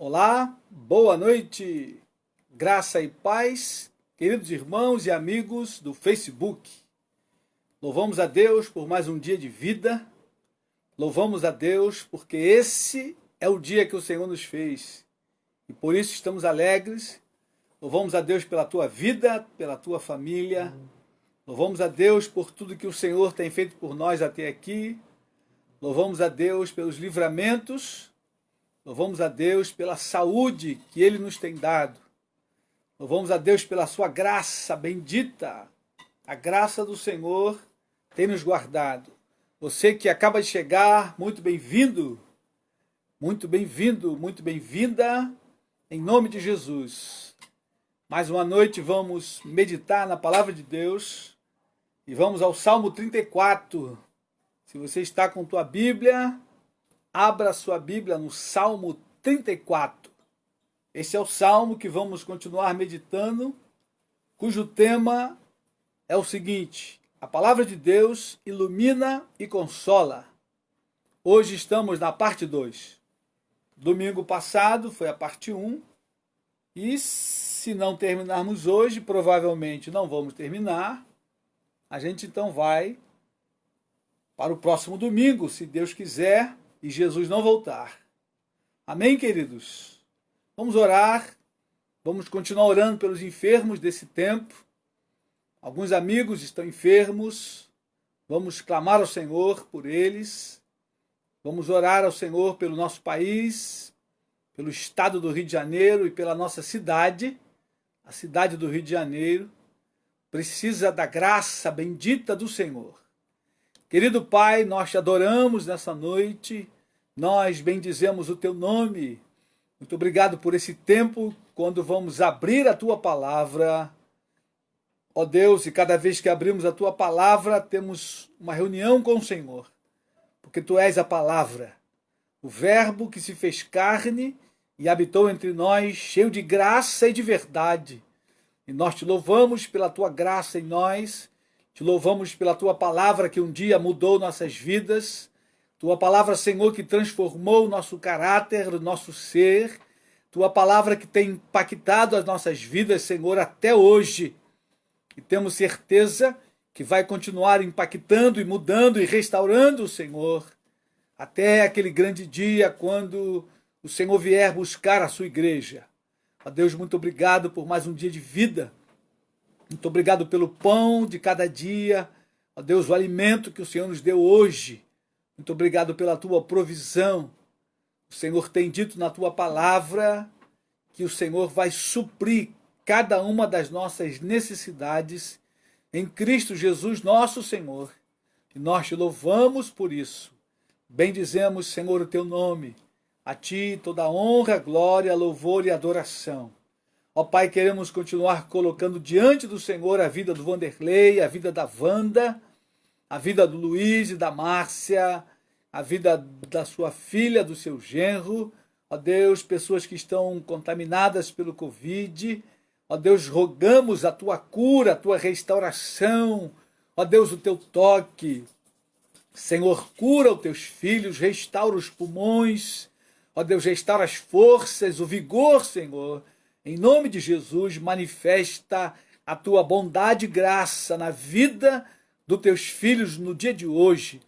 Olá, boa noite, graça e paz, queridos irmãos e amigos do Facebook. Louvamos a Deus por mais um dia de vida, louvamos a Deus porque esse é o dia que o Senhor nos fez e por isso estamos alegres. Louvamos a Deus pela tua vida, pela tua família, louvamos a Deus por tudo que o Senhor tem feito por nós até aqui, louvamos a Deus pelos livramentos. Louvamos a Deus pela saúde que Ele nos tem dado. Louvamos a Deus pela sua graça bendita. A graça do Senhor tem nos guardado. Você que acaba de chegar, muito bem-vindo. Muito bem-vindo, muito bem-vinda. Em nome de Jesus. Mais uma noite vamos meditar na palavra de Deus. E vamos ao Salmo 34. Se você está com tua Bíblia, abra a sua Bíblia no Salmo 34. Esse é o salmo que vamos continuar meditando, cujo tema é o seguinte: a palavra de Deus ilumina e consola. Hoje estamos na parte 2. Domingo passado foi a parte 1. E se não terminarmos hoje, provavelmente não vamos terminar. A gente então vai para o próximo domingo, se Deus quiser, e Jesus não voltar. Amém, queridos? Vamos orar, vamos continuar orando pelos enfermos desse tempo. Alguns amigos estão enfermos, vamos clamar ao Senhor por eles. Vamos orar ao Senhor pelo nosso país, pelo estado do Rio de Janeiro e pela nossa cidade. A cidade do Rio de Janeiro precisa da graça bendita do Senhor. Querido Pai, nós te adoramos nessa noite, nós bendizemos o teu nome. Muito obrigado por esse tempo, quando vamos abrir a tua palavra. Ó Deus, e cada vez que abrimos a tua palavra, temos uma reunião com o Senhor, porque tu és a palavra, o verbo que se fez carne e habitou entre nós, cheio de graça e de verdade. E nós te louvamos pela tua graça em nós. Te louvamos pela tua palavra que um dia mudou nossas vidas, tua palavra, Senhor, que transformou o nosso caráter, o nosso ser, tua palavra que tem impactado as nossas vidas, Senhor, até hoje. E temos certeza que vai continuar impactando e mudando e restaurando, Senhor, até aquele grande dia quando o Senhor vier buscar a sua igreja. Ó Deus, muito obrigado por mais um dia de vida. Muito obrigado pelo pão de cada dia, ó Deus, o alimento que o Senhor nos deu hoje. Muito obrigado pela tua provisão. O Senhor tem dito na tua palavra que o Senhor vai suprir cada uma das nossas necessidades em Cristo Jesus, nosso Senhor. E nós te louvamos por isso. Bendizemos, Senhor, o teu nome. A ti toda honra, glória, louvor e adoração. Ó Pai, queremos continuar colocando diante do Senhor a vida do Vanderlei, a vida da Wanda, a vida do Luiz e da Márcia, a vida da sua filha, do seu genro. Ó Deus, pessoas que estão contaminadas pelo Covid. Ó Deus, rogamos a tua cura, a tua restauração. Ó Deus, o teu toque. Senhor, cura os teus filhos, restaura os pulmões. Ó Deus, restaura as forças, o vigor, Senhor. Em nome de Jesus, manifesta a tua bondade e graça na vida dos teus filhos no dia de hoje.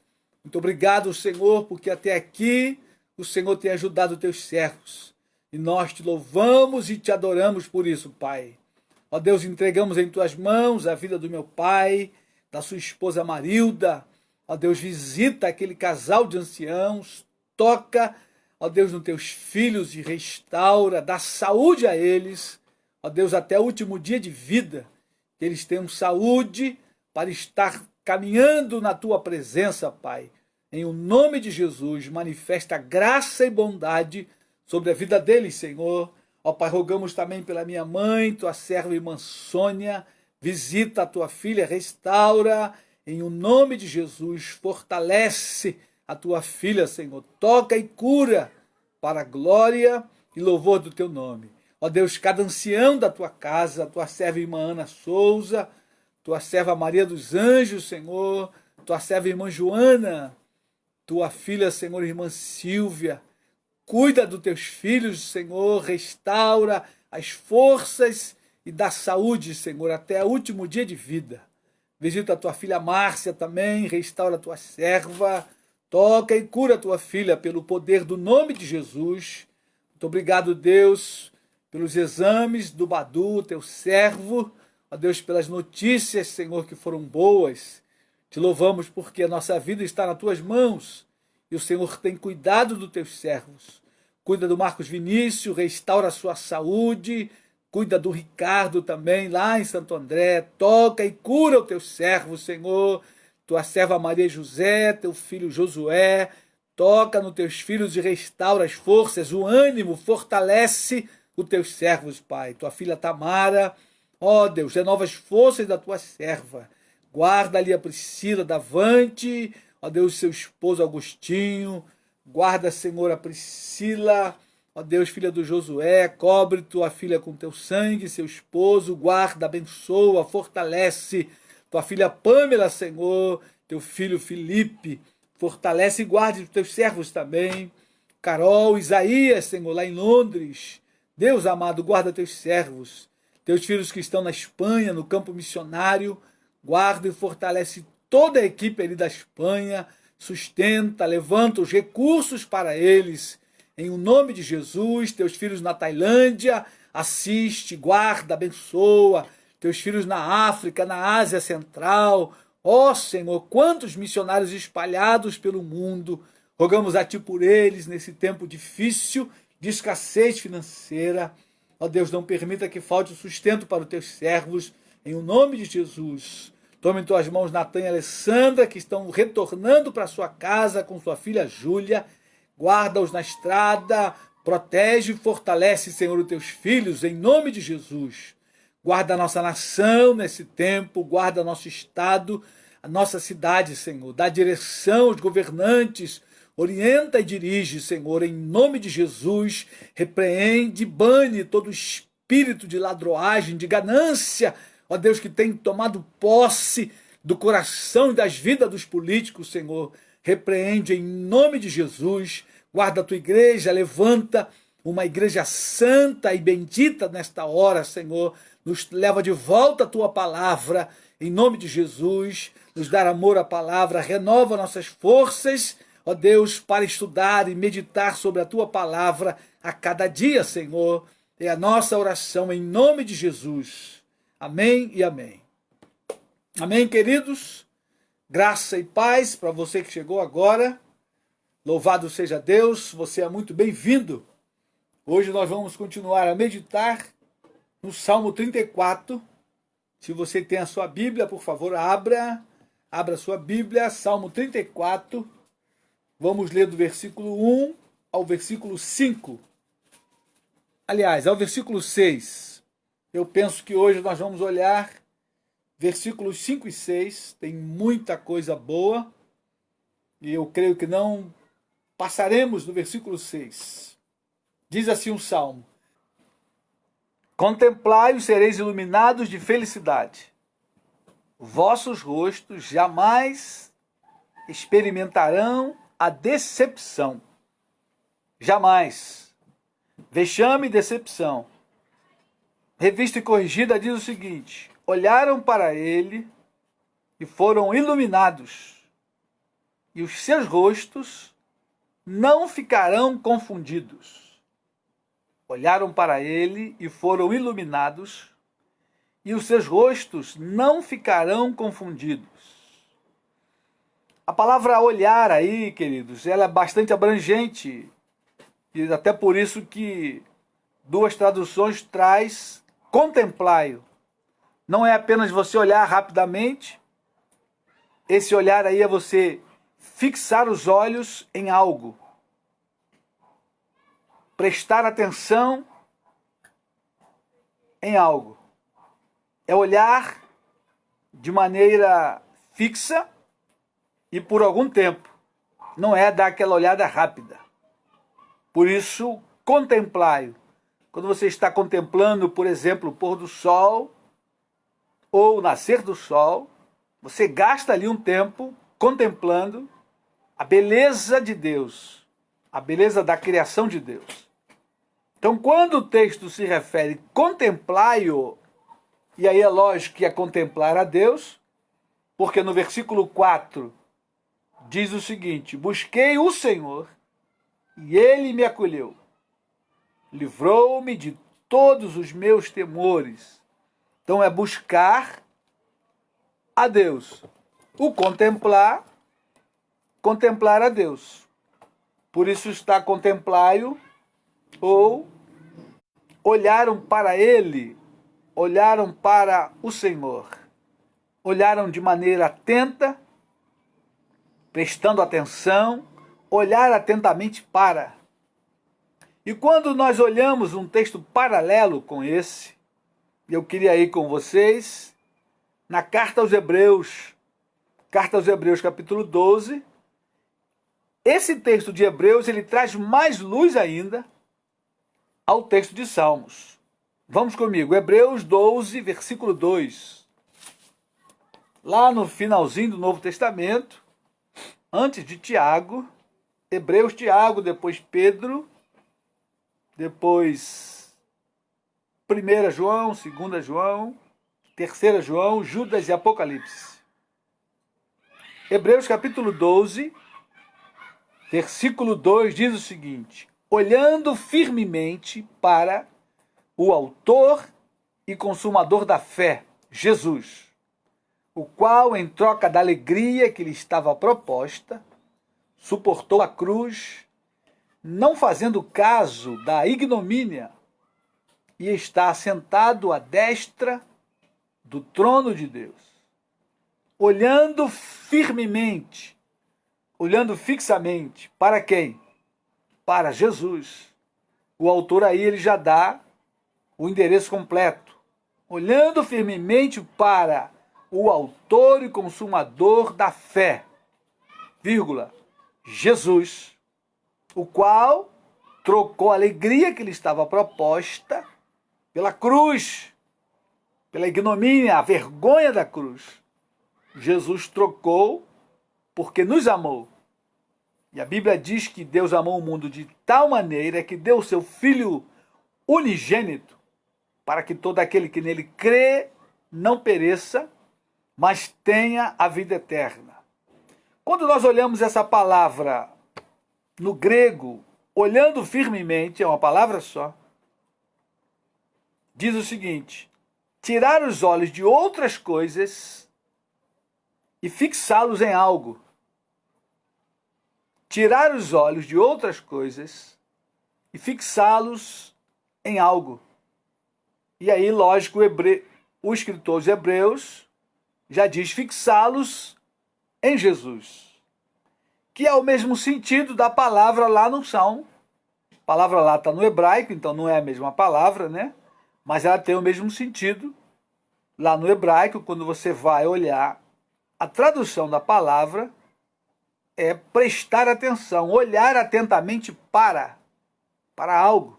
Muito obrigado, Senhor, porque até aqui o Senhor tem ajudado os teus servos. E nós te louvamos e te adoramos por isso, Pai. Ó Deus, entregamos em tuas mãos a vida do meu pai, da sua esposa Marilda. Ó Deus, visita aquele casal de anciãos, toca, ó Deus, nos teus filhos e restaura, dá saúde a eles, ó Deus, até o último dia de vida, que eles tenham saúde para estar caminhando na tua presença, Pai. Em o nome de Jesus, manifesta graça e bondade sobre a vida deles, Senhor. Ó Pai, rogamos também pela minha mãe, tua serva irmã Sônia, visita a tua filha, restaura, em o nome de Jesus, fortalece a tua filha, Senhor, toca e cura para a glória e louvor do teu nome. Ó Deus, cada ancião da tua casa, tua serva irmã Ana Souza, tua serva Maria dos Anjos, Senhor, tua serva irmã Joana, tua filha, Senhor, irmã Silvia, Cuida dos teus filhos, Senhor, restaura as forças e dá saúde, Senhor, até o último dia de vida. Visita a tua filha Márcia também, restaura a tua serva, toca e cura a tua filha pelo poder do nome de Jesus. Muito obrigado, Deus, pelos exames do Badu, teu servo. Ó Deus, pelas notícias, Senhor, que foram boas. Te louvamos porque a nossa vida está nas tuas mãos e o Senhor tem cuidado dos teus servos. Cuida do Marcos Vinícius, restaura a sua saúde. Cuida do Ricardo também, lá em Santo André. Toca e cura o teu servo, Senhor. Tua serva Maria José, teu filho Josué. Toca nos teus filhos e restaura as forças, o ânimo, fortalece os teus servos, Pai. Tua filha Tamara, ó Deus, renova as forças da tua serva. Guarda ali a Priscila Davante, ó Deus, seu esposo Agostinho. Guarda, Senhor, a Priscila, ó Deus, filha do Josué. Cobre tua filha com teu sangue, seu esposo. Guarda, abençoa, fortalece tua filha Pâmela, Senhor. Teu filho Felipe. Fortalece e guarde os teus servos também. Carol, Isaías, Senhor, lá em Londres. Deus amado, guarda teus servos. Teus filhos que estão na Espanha, no campo missionário. Guarda e fortalece toda a equipe ali da Espanha. Sustenta, levanta os recursos para eles. Em o nome de Jesus, teus filhos na Tailândia, assiste, guarda, abençoa. Teus filhos na África, na Ásia Central. Ó Senhor, quantos missionários espalhados pelo mundo. Rogamos a Ti por eles nesse tempo difícil de escassez financeira. Ó Deus, não permita que falte o sustento para os Teus servos. Em o nome de Jesus. Tome em Tuas mãos Natan e Alessandra, que estão retornando para sua casa com sua filha Júlia. Guarda-os na estrada, protege e fortalece, Senhor, os Teus filhos, em nome de Jesus. Guarda a nossa nação nesse tempo, guarda nosso estado, a nossa cidade, Senhor. Dá direção aos governantes, orienta e dirige, Senhor, em nome de Jesus. Repreende, bane todo espírito de ladroagem, de ganância, ó Deus, que tem tomado posse do coração e das vidas dos políticos, Senhor. Repreende em nome de Jesus. Guarda a tua igreja, levanta uma igreja santa e bendita nesta hora, Senhor. Nos leva de volta a tua palavra, em nome de Jesus. Nos dá amor à palavra, renova nossas forças, ó Deus, para estudar e meditar sobre a tua palavra a cada dia, Senhor. É a nossa oração em nome de Jesus. Amém e amém. Amém, queridos? Graça e paz para você que chegou agora. Louvado seja Deus, você é muito bem-vindo. Hoje nós vamos continuar a meditar no Salmo 34. Se você tem a sua Bíblia, por favor, abra a sua Bíblia, Salmo 34. Vamos ler do versículo 1 ao versículo 5. Aliás, ao versículo 6. Eu penso que hoje nós vamos olhar versículos 5 e 6. Tem muita coisa boa. E eu creio que não passaremos do versículo 6. Diz assim o Salmo: Contemplai e sereis iluminados de felicidade. Vossos rostos jamais experimentarão a decepção. Jamais. Vexame e decepção. Revista e Corrigida diz o seguinte: olharam para ele e foram iluminados, e os seus rostos não ficarão confundidos. Olharam para ele e foram iluminados, e os seus rostos não ficarão confundidos. A palavra olhar aí, queridos, ela é bastante abrangente, e até por isso que duas traduções traz contemplai-o. Não é apenas você olhar rapidamente, esse olhar aí é você fixar os olhos em algo, prestar atenção em algo. É olhar de maneira fixa e por algum tempo. Não é dar aquela olhada rápida. Por isso, contemplai-o. Quando você está contemplando, por exemplo, o pôr do sol ou o nascer do sol, você gasta ali um tempo contemplando a beleza de Deus, a beleza da criação de Deus. Então, quando o texto se refere contemplai-o, e aí é lógico que é contemplar a Deus, porque no versículo 4 diz o seguinte: busquei o Senhor e ele me acolheu, livrou-me de todos os meus temores. Então é buscar a Deus. O contemplar, contemplar a Deus. Por isso está contemplai-o, ou olharam para ele, olharam para o Senhor. Olharam de maneira atenta, prestando atenção, olhar atentamente para. E quando nós olhamos um texto paralelo com esse, eu queria ir com vocês na Carta aos Hebreus capítulo 12, esse texto de Hebreus ele traz mais luz ainda ao texto de Salmos. Vamos comigo, Hebreus 12, versículo 2. Lá no finalzinho do Novo Testamento, antes de Tiago, Hebreus, Tiago, depois Pedro, depois 1 João, 2 João, 3 João, Judas e Apocalipse. Hebreus capítulo 12, versículo 2 diz o seguinte: olhando firmemente para o autor e consumador da fé, Jesus, o qual, em troca da alegria que lhe estava proposta, suportou a cruz, não fazendo caso da ignomínia, e está assentado à destra do trono de Deus. Olhando firmemente, olhando fixamente, para quem? Para Jesus. O autor aí ele já dá o endereço completo. Olhando firmemente para o autor e consumador da fé, vírgula, Jesus, o qual trocou a alegria que lhe estava proposta pela cruz, pela ignomínia, a vergonha da cruz. Jesus trocou porque nos amou. E a Bíblia diz que Deus amou o mundo de tal maneira que deu o seu Filho unigênito para que todo aquele que nele crê não pereça, mas tenha a vida eterna. Quando nós olhamos essa palavra no grego, olhando firmemente, é uma palavra só, diz o seguinte: tirar os olhos de outras coisas e fixá-los em algo. Tirar os olhos de outras coisas e fixá-los em algo. E aí, lógico, o escritor de Hebreus já diz fixá-los em Jesus, que é o mesmo sentido da palavra lá no Salmo. A palavra lá está no hebraico, então não é a mesma palavra, né? Mas ela tem o mesmo sentido lá no hebraico. Quando você vai olhar a tradução da palavra, é prestar atenção, olhar atentamente para algo.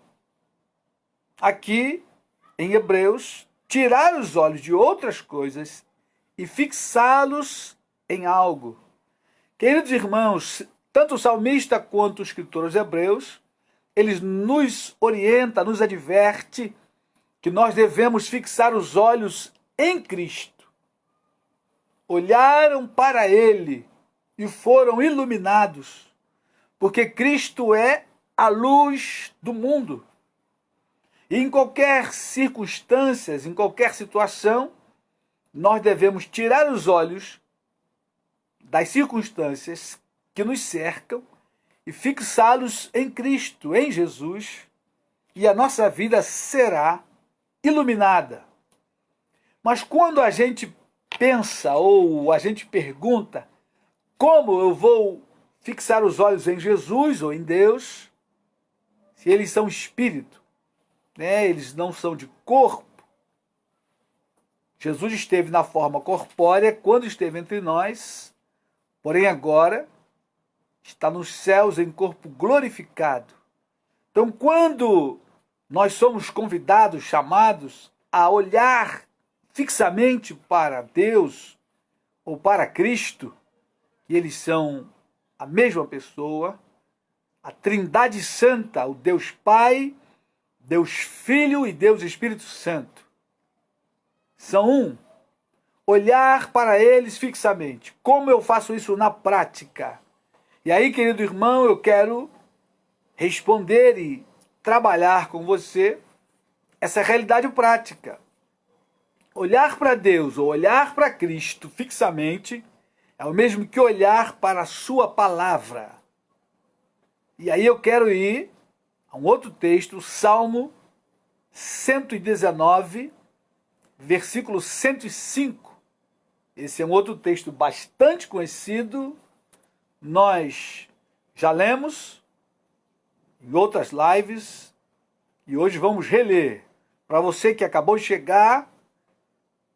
Aqui, em Hebreus, tirar os olhos de outras coisas e fixá-los em algo. Queridos irmãos, tanto o salmista quanto o escritor aos Hebreus, eles nos orienta, nos adverte que nós devemos fixar os olhos em Cristo. Olharam para ele e foram iluminados, porque Cristo é a luz do mundo. E em qualquer circunstância, em qualquer situação, nós devemos tirar os olhos das circunstâncias que nos cercam e fixá-los em Cristo, em Jesus, e a nossa vida será iluminada. Mas quando a gente pensa ou a gente pergunta como eu vou fixar os olhos em Jesus ou em Deus, se eles são espírito, né? Eles não são de corpo. Jesus esteve na forma corpórea quando esteve entre nós, porém agora está nos céus em corpo glorificado. Então, quando nós somos convidados, chamados a olhar fixamente para Deus ou para Cristo, e eles são a mesma pessoa, a Trindade Santa, o Deus Pai, Deus Filho e Deus Espírito Santo. São um. Olhar para eles fixamente. Como eu faço isso na prática? E aí, querido irmão, eu quero responder e trabalhar com você essa realidade prática. Olhar para Deus ou olhar para Cristo fixamente é o mesmo que olhar para a sua palavra. E aí eu quero ir a um outro texto, Salmo 119, versículo 105. Esse é um outro texto bastante conhecido. Nós já lemos em outras lives e hoje vamos reler. Para você que acabou de chegar,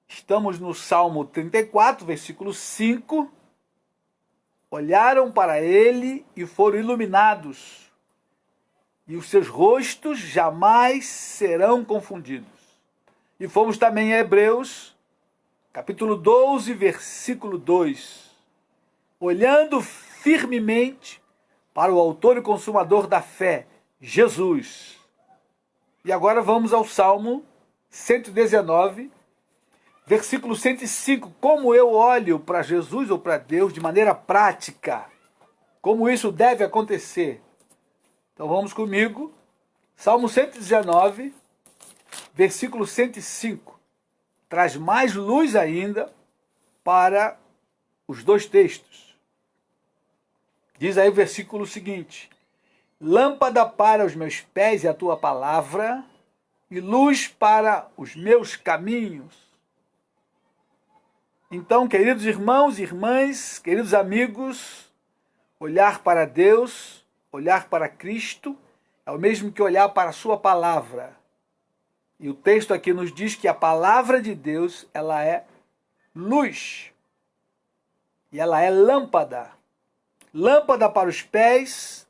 estamos no Salmo 34, versículo 5. Olharam para ele e foram iluminados, e os seus rostos jamais serão confundidos. E fomos também a Hebreus, capítulo 12, versículo 2. Olhando firmemente para o autor e consumador da fé, Jesus. E agora vamos ao Salmo 119, versículo 105. Como eu olho para Jesus ou para Deus de maneira prática? Como isso deve acontecer? Então vamos comigo. Salmo 119, versículo 105. Traz mais luz ainda para os dois textos. Diz aí o versículo seguinte: lâmpada para os meus pés é a tua palavra, e luz para os meus caminhos. Então, queridos irmãos e irmãs, queridos amigos, olhar para Deus, olhar para Cristo, é o mesmo que olhar para a sua palavra. E o texto aqui nos diz que a palavra de Deus, ela é luz. E ela é lâmpada. Lâmpada para os pés,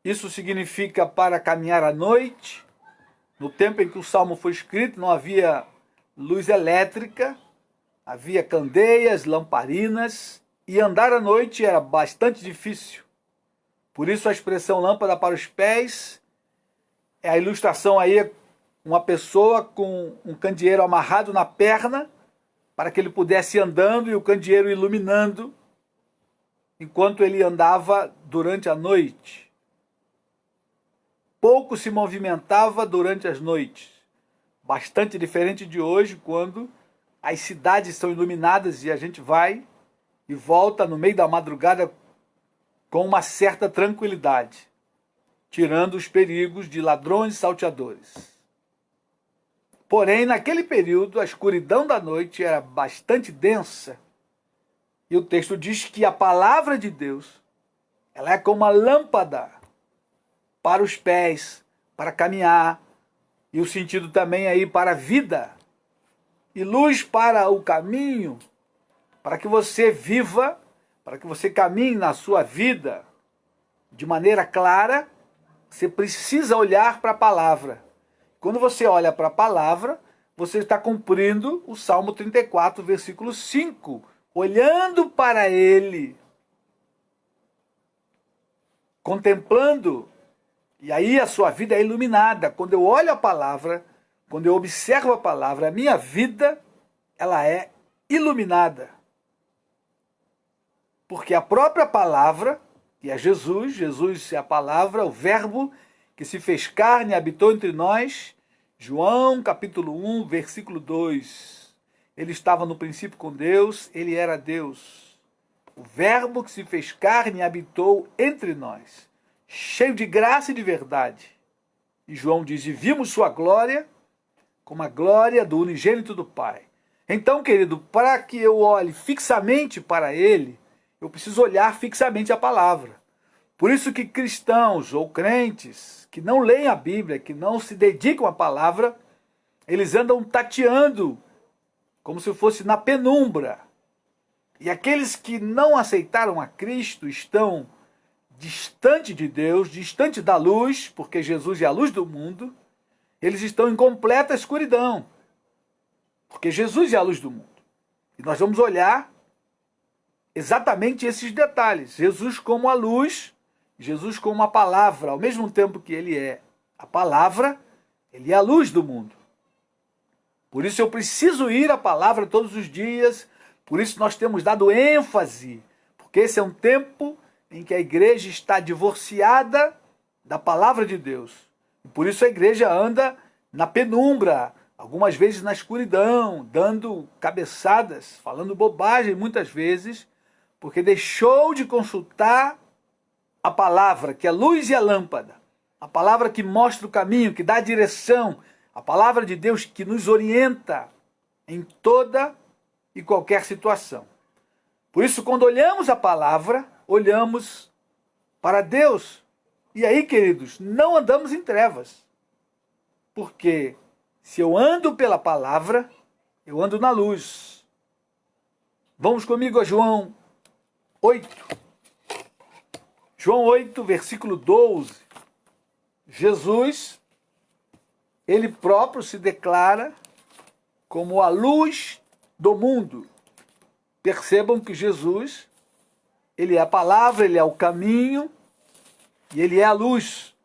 isso significa para caminhar à noite. No tempo em que o Salmo foi escrito, não havia luz elétrica, havia candeias, lamparinas, e andar à noite era bastante difícil. Por isso a expressão lâmpada para os pés é a ilustração aí, uma pessoa com um candeeiro amarrado na perna, para que ele pudesse ir andando e o candeeiro iluminando, enquanto ele andava durante a noite. Pouco se movimentava durante as noites. Bastante diferente de hoje, quando as cidades são iluminadas e a gente vai e volta no meio da madrugada com uma certa tranquilidade, tirando os perigos de ladrões e salteadores. Porém, naquele período, a escuridão da noite era bastante densa. E o texto diz que a palavra de Deus, ela é como uma lâmpada para os pés, para caminhar, e o sentido também aí para a vida, e luz para o caminho, para que você viva, para que você caminhe na sua vida de maneira clara. Você precisa olhar para a palavra. Quando você olha para a palavra, você está cumprindo o Salmo 34, versículo 5. Olhando para ele, contemplando, e aí a sua vida é iluminada. Quando eu olho a palavra, quando eu observo a palavra, a minha vida, ela é iluminada. Porque a própria palavra, que é Jesus, Jesus é a palavra, o verbo que se fez carne e habitou entre nós, João capítulo 1, versículo 2. Ele estava no princípio com Deus, ele era Deus. O verbo que se fez carne e habitou entre nós, cheio de graça e de verdade. E João diz, e vimos sua glória, como a glória do unigênito do Pai. Então, querido, para que eu olhe fixamente para ele, eu preciso olhar fixamente a palavra. Por isso que cristãos ou crentes que não leem a Bíblia, que não se dedicam à palavra, eles andam tateando como se fosse na penumbra. E aqueles que não aceitaram a Cristo estão distante de Deus, distante da luz, porque Jesus é a luz do mundo. Eles estão em completa escuridão, porque Jesus é a luz do mundo. E nós vamos olhar exatamente esses detalhes. Jesus como a luz Jesus como a palavra, ao mesmo tempo que ele é a palavra, ele é a luz do mundo. Por isso eu preciso ir à palavra todos os dias, por isso nós temos dado ênfase, porque esse é um tempo em que a igreja está divorciada da palavra de Deus. E por isso a igreja anda na penumbra, algumas vezes na escuridão, dando cabeçadas, falando bobagem muitas vezes, porque deixou de consultar a palavra, que é a luz e a lâmpada, a palavra que mostra o caminho, que dá a direção, a palavra de Deus que nos orienta em toda e qualquer situação. Por isso, quando olhamos a palavra, olhamos para Deus. E aí, queridos, não andamos em trevas. Porque se eu ando pela palavra, eu ando na luz. Vamos comigo a João 8. João 8, versículo 12. Jesus, ele próprio se declara como a luz do mundo. Percebam que Jesus, ele é a palavra, ele é o caminho e ele é a luz.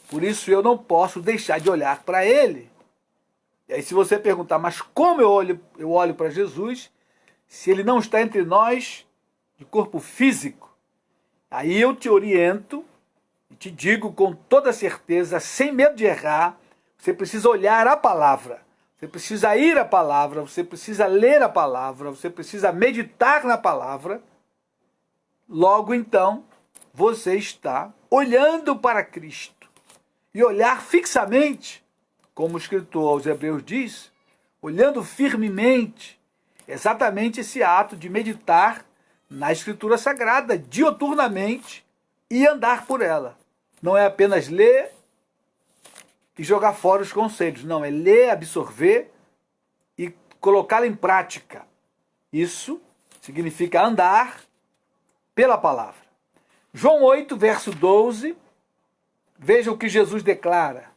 Por isso eu não posso deixar de olhar para ele. E aí se você perguntar, mas como eu olho para Jesus, se ele não está entre nós de corpo físico? Aí eu te oriento e te digo com toda certeza, sem medo de errar, você precisa olhar a palavra, você precisa ir à palavra, você precisa ler a palavra, você precisa meditar na palavra. Logo então, você está olhando para Cristo. E olhar fixamente, como o escritor aos Hebreus diz, olhando firmemente, exatamente esse ato de meditar na Escritura Sagrada, dioturnamente, e andar por ela. Não é apenas ler e jogar fora os conselhos. Não, é ler, absorver e colocá-la em prática. Isso significa andar pela palavra. João 8, verso 12, veja o que Jesus declara.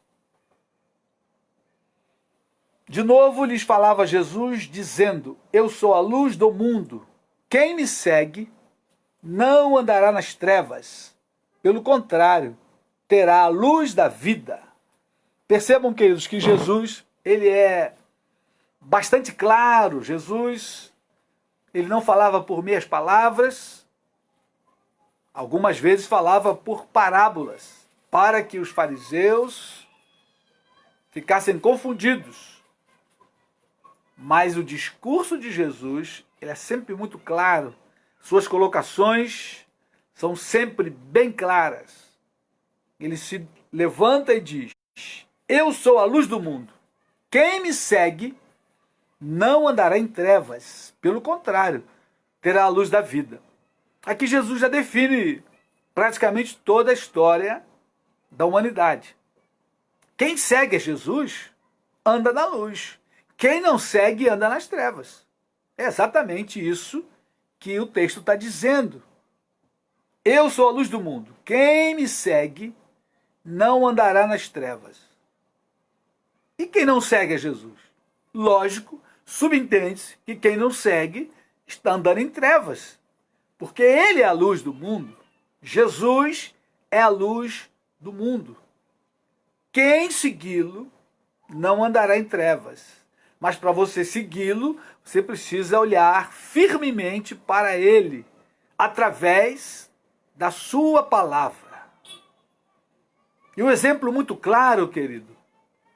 De novo lhes falava Jesus, dizendo, eu sou a luz do mundo. Quem me segue não andará nas trevas. Pelo contrário, terá a luz da vida. Percebam, queridos, que Jesus, ele é bastante claro. Jesus, ele não falava por meias palavras, algumas vezes falava por parábolas, para que os fariseus ficassem confundidos. Mas o discurso de Jesus, ele é sempre muito claro. Suas colocações são sempre bem claras. Ele se levanta e diz, eu sou a luz do mundo. Quem me segue não andará em trevas. Pelo contrário, terá a luz da vida. Aqui Jesus já define praticamente toda a história da humanidade. Quem segue a Jesus anda na luz. Quem não segue anda nas trevas. É exatamente isso que o texto está dizendo. Eu sou a luz do mundo. Quem me segue não andará nas trevas. E quem não segue a Jesus? Lógico, subentende-se que quem não segue está andando em trevas. Porque ele é a luz do mundo. Jesus é a luz do mundo. Quem segui-lo não andará em trevas. Mas para você segui-lo, você precisa olhar firmemente para ele, através da sua palavra. E um exemplo muito claro, querido,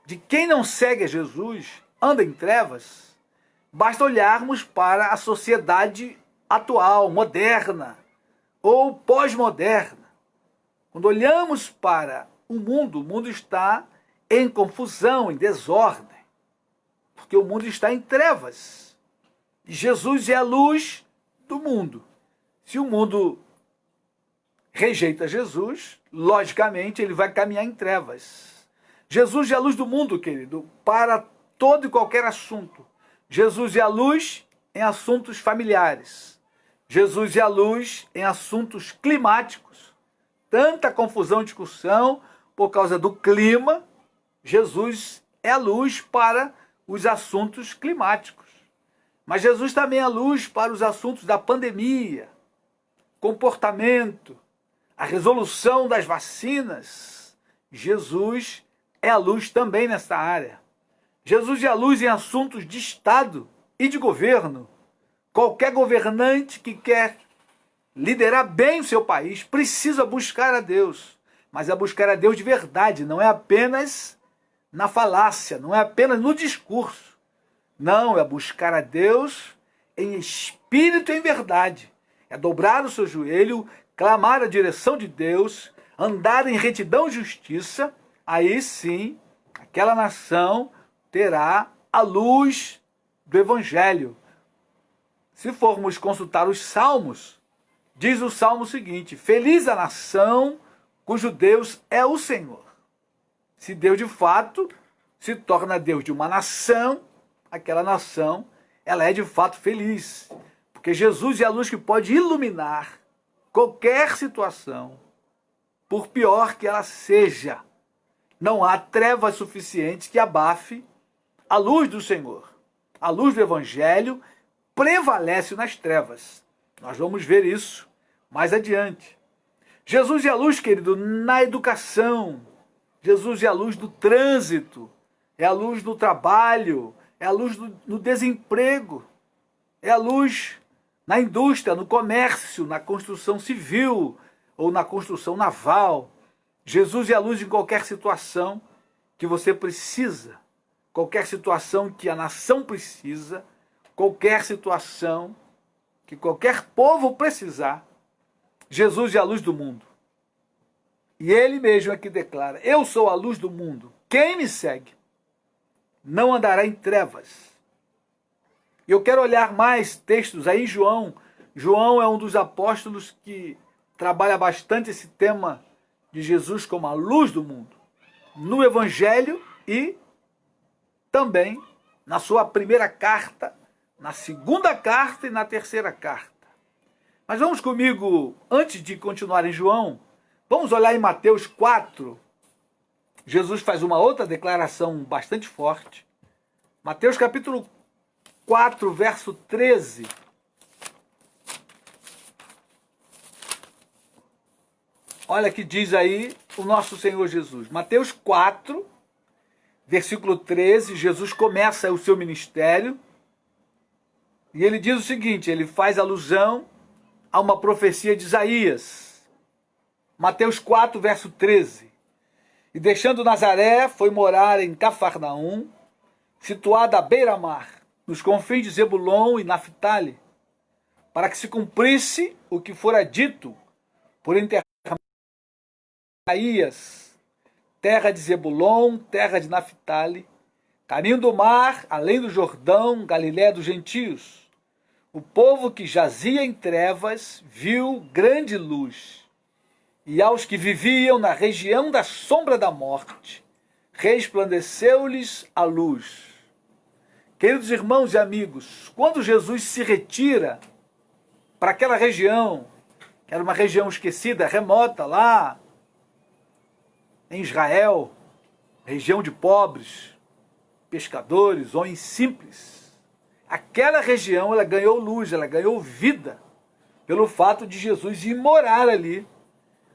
de quem não segue a Jesus, anda em trevas, basta olharmos para a sociedade atual, moderna ou pós-moderna. Quando olhamos para o mundo está em confusão, em desordem, porque o mundo está em trevas. E Jesus é a luz do mundo. Se o mundo rejeita Jesus, logicamente ele vai caminhar em trevas. Jesus é a luz do mundo, querido, para todo e qualquer assunto. Jesus é a luz em assuntos familiares. Jesus é a luz em assuntos climáticos. Tanta confusão e discussão por causa do clima. Jesus é a luz para os assuntos climáticos. Mas Jesus também é a luz para os assuntos da pandemia, comportamento, a resolução das vacinas, Jesus é a luz também nesta área. Jesus é a luz em assuntos de Estado e de governo. Qualquer governante que quer liderar bem o seu país precisa buscar a Deus, mas é buscar a Deus de verdade, não é apenas na falácia, não é apenas no discurso. Não, é buscar a Deus em espírito e em verdade. É dobrar o seu joelho, clamar a direção de Deus, andar em retidão e justiça. Aí sim, aquela nação terá a luz do Evangelho. Se formos consultar os Salmos, diz o Salmo seguinte: feliz a nação cujo Deus é o Senhor. Se Deus de fato se torna Deus de uma nação, aquela nação, ela é de fato feliz. Porque Jesus é a luz que pode iluminar qualquer situação, por pior que ela seja. Não há trevas suficientes que abafe a luz do Senhor. A luz do Evangelho prevalece nas trevas. Nós vamos ver isso mais adiante. Jesus é a luz, querido, na educação. Jesus é a luz do trânsito. É a luz do trabalho. É a luz no desemprego. É a luz na indústria, no comércio, na construção civil ou na construção naval. Jesus é a luz em qualquer situação que você precisa, qualquer situação que a nação precisa, qualquer situação que qualquer povo precisar. Jesus é a luz do mundo. E ele mesmo é que declara: eu sou a luz do mundo. Quem me segue não andará em trevas. E eu quero olhar mais textos aí em João. João é um dos apóstolos que trabalha bastante esse tema de Jesus como a luz do mundo, no Evangelho e também na sua primeira carta, na segunda carta e na terceira carta. Mas vamos comigo, antes de continuar em João, vamos olhar em Mateus 4. Jesus faz uma outra declaração bastante forte. Mateus capítulo 4, verso 13. Olha que diz aí o nosso Senhor Jesus. Mateus 4, versículo 13, Jesus começa o seu ministério e ele diz o seguinte, ele faz alusão a uma profecia de Isaías. Mateus 4, verso 13. E deixando Nazaré, foi morar em Cafarnaum, situada à beira-mar, nos confins de Zebulon e Naphtali, para que se cumprisse o que fora dito por intermédio de Isaías, terra de Zebulon, terra de Naphtali, caminho do mar, além do Jordão, Galiléia dos gentios. O povo que jazia em trevas viu grande luz, e aos que viviam na região da sombra da morte, resplandeceu-lhes a luz. Queridos irmãos e amigos, quando Jesus se retira para aquela região, que era uma região esquecida, remota, lá em Israel, região de pobres, pescadores, homens simples, aquela região ela ganhou luz, ela ganhou vida, pelo fato de Jesus ir morar ali.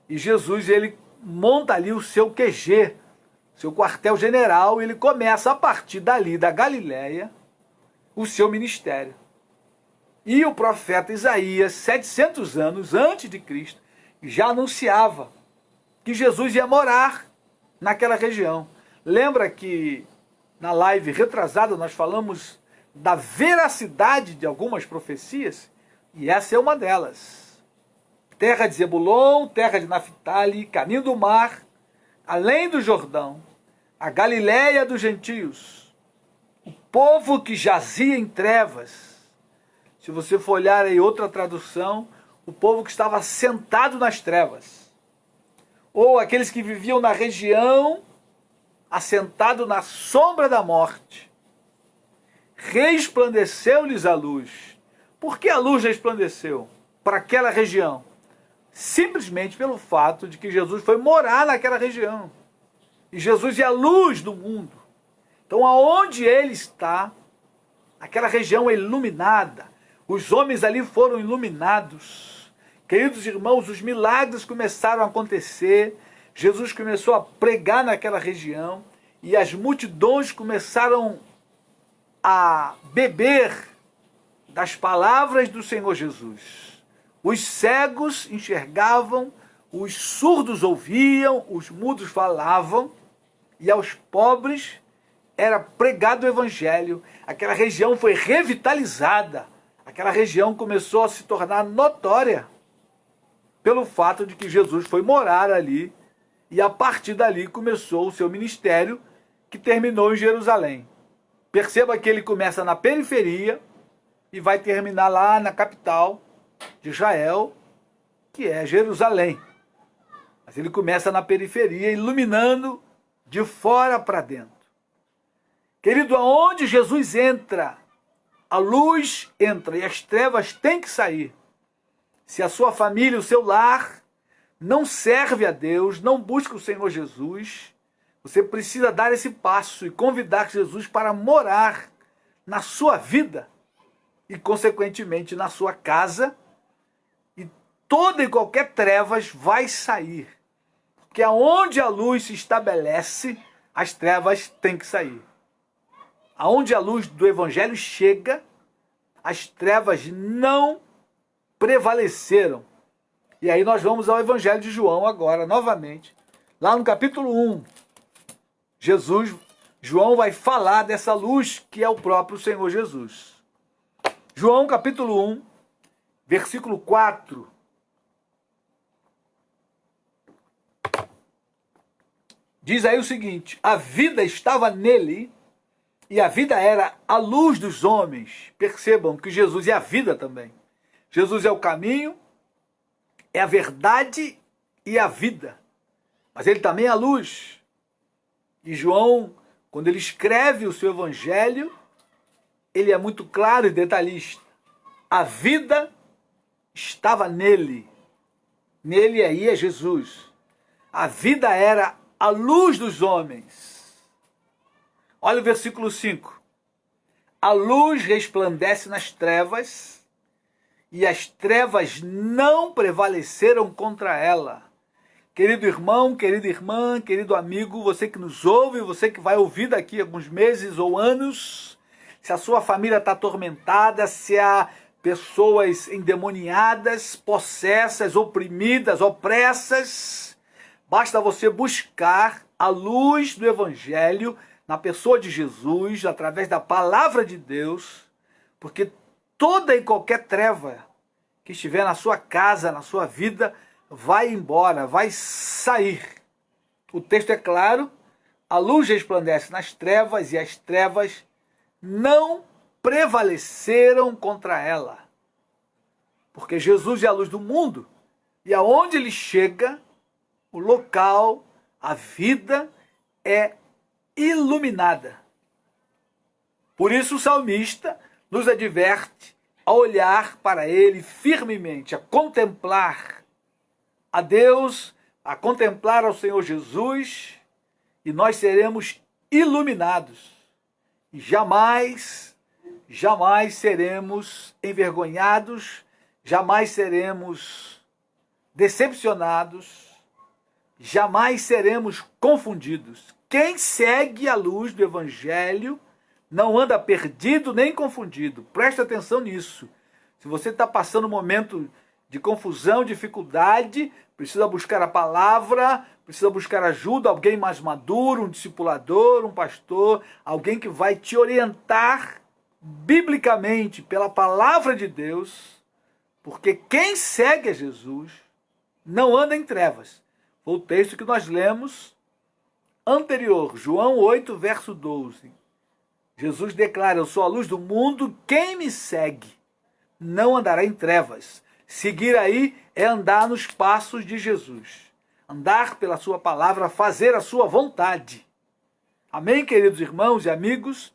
E Jesus ele monta ali o seu QG, seu quartel-general, e ele começa a partir dali, da Galiléia, o seu ministério. E o profeta Isaías, 700 anos antes de Cristo, já anunciava que Jesus ia morar naquela região. Lembra que na live retrasada nós falamos da veracidade de algumas profecias? E essa é uma delas. Terra de Zebulon, terra de Naphtali, caminho do mar, além do Jordão, a Galiléia dos gentios, o povo que jazia em trevas. Se você for olhar aí outra tradução, o povo que estava sentado nas trevas, ou aqueles que viviam na região, assentado na sombra da morte, resplandeceu-lhes a luz. Por que a luz resplandeceu para aquela região? Simplesmente pelo fato de que Jesus foi morar naquela região. E Jesus é a luz do mundo. Então, aonde ele está, aquela região é iluminada. Os homens ali foram iluminados. Queridos irmãos, os milagres começaram a acontecer, Jesus começou a pregar naquela região e as multidões começaram a beber das palavras do Senhor Jesus. Os cegos enxergavam, os surdos ouviam, os mudos falavam e aos pobres era pregado o evangelho. Aquela região foi revitalizada, aquela região começou a se tornar notória pelo fato de que Jesus foi morar ali e a partir dali começou o seu ministério que terminou em Jerusalém. Perceba que ele começa na periferia e vai terminar lá na capital de Israel, que é Jerusalém. Mas ele começa na periferia, iluminando de fora para dentro. Querido, aonde Jesus entra, a luz entra e as trevas têm que sair. Se a sua família, o seu lar, não serve a Deus, não busca o Senhor Jesus, você precisa dar esse passo e convidar Jesus para morar na sua vida e, consequentemente, na sua casa, e toda e qualquer trevas vai sair. Porque aonde a luz se estabelece, as trevas têm que sair. Aonde a luz do Evangelho chega, as trevas não prevaleceram. E aí nós vamos ao Evangelho de João agora, novamente. Lá no capítulo 1, João vai falar dessa luz que é o próprio Senhor Jesus. João capítulo 1, versículo 4. Diz aí o seguinte: a vida estava nele e a vida era a luz dos homens. Percebam que Jesus é a vida também. Jesus é o caminho, é a verdade e a vida. Mas ele também é a luz. E João, quando ele escreve o seu evangelho, ele é muito claro e detalhista. A vida estava nele. Nele aí é Jesus. A vida era a luz dos homens. Olha o versículo 5. A luz resplandece nas trevas e as trevas não prevaleceram contra ela. Querido irmão, querida irmã, querido amigo, você que nos ouve, você que vai ouvir daqui a alguns meses ou anos, se a sua família está atormentada, se há pessoas endemoniadas, possessas, oprimidas, opressas, basta você buscar a luz do Evangelho na pessoa de Jesus, através da palavra de Deus, porque toda e qualquer treva que estiver na sua casa, na sua vida, vai embora, vai sair. O texto é claro, a luz resplandece nas trevas e as trevas não prevaleceram contra ela. Porque Jesus é a luz do mundo e aonde ele chega, o local, a vida é iluminada. Por isso o salmista nos adverte a olhar para ele firmemente, a contemplar a Deus, a contemplar ao Senhor Jesus, e nós seremos iluminados. E jamais seremos envergonhados, jamais seremos decepcionados, jamais seremos confundidos. Quem segue a luz do Evangelho não anda perdido nem confundido. Presta atenção nisso. Se você está passando um momento de confusão, dificuldade, precisa buscar a palavra, precisa buscar ajuda, alguém mais maduro, um discipulador, um pastor, alguém que vai te orientar biblicamente pela palavra de Deus, porque quem segue a Jesus não anda em trevas. Foi o texto que nós lemos anterior, João 8, verso 12. Jesus declara: eu sou a luz do mundo, quem me segue não andará em trevas. Seguir aí é andar nos passos de Jesus. Andar pela sua palavra, fazer a sua vontade. Amém, queridos irmãos e amigos?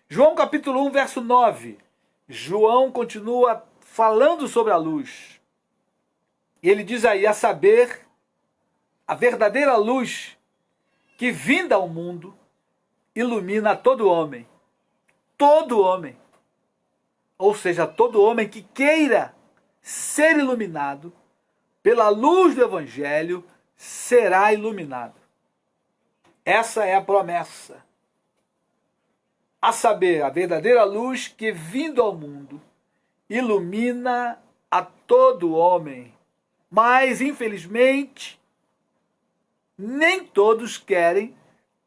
João capítulo 1, verso 9. João continua falando sobre a luz. E ele diz aí, a saber, a verdadeira luz que vinda ao mundo ilumina todo homem. Todo homem. Ou seja, todo homem que queira ser iluminado pela luz do Evangelho, será iluminado. Essa é a promessa. A saber, a verdadeira luz que, vindo ao mundo, ilumina a todo homem. Mas, infelizmente, nem todos querem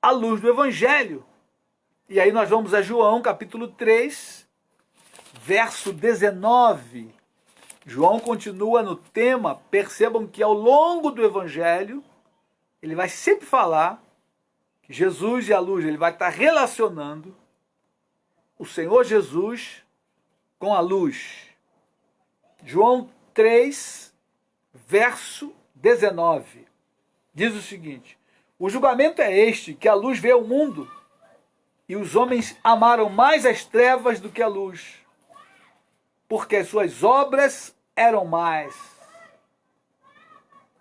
a luz do Evangelho. E aí nós vamos a João, capítulo 3, verso 19. João continua no tema. Percebam que ao longo do Evangelho, ele vai sempre falar que Jesus e a luz, ele vai estar relacionando o Senhor Jesus com a luz. João 3, verso 19, diz o seguinte: o julgamento é este, que a luz veio ao mundo, e os homens amaram mais as trevas do que a luz, porque as suas obras eram más.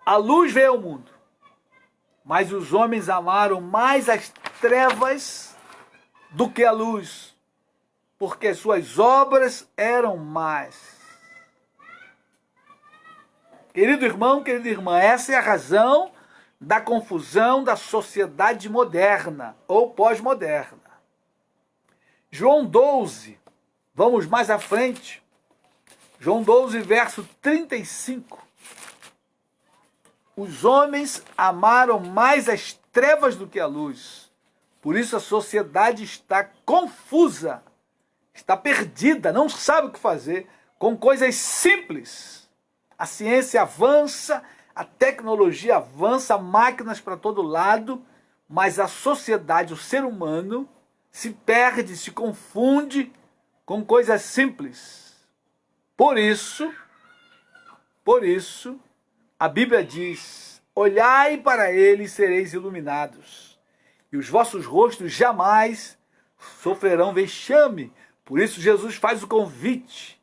A luz veio ao mundo, mas os homens amaram mais as trevas do que a luz, porque as suas obras eram más. Querido irmão, querida irmã, essa é a razão da confusão da sociedade moderna ou pós-moderna. João 12, vamos mais à frente. João 12, verso 35. Os homens amaram mais as trevas do que a luz. Por isso a sociedade está confusa, está perdida, não sabe o que fazer com coisas simples. A ciência avança, a tecnologia avança, máquinas para todo lado, mas a sociedade, o ser humano, se perde, se confunde com coisas simples. Por isso, a Bíblia diz: olhai para ele e sereis iluminados, e os vossos rostos jamais sofrerão vexame. Por isso Jesus faz o convite: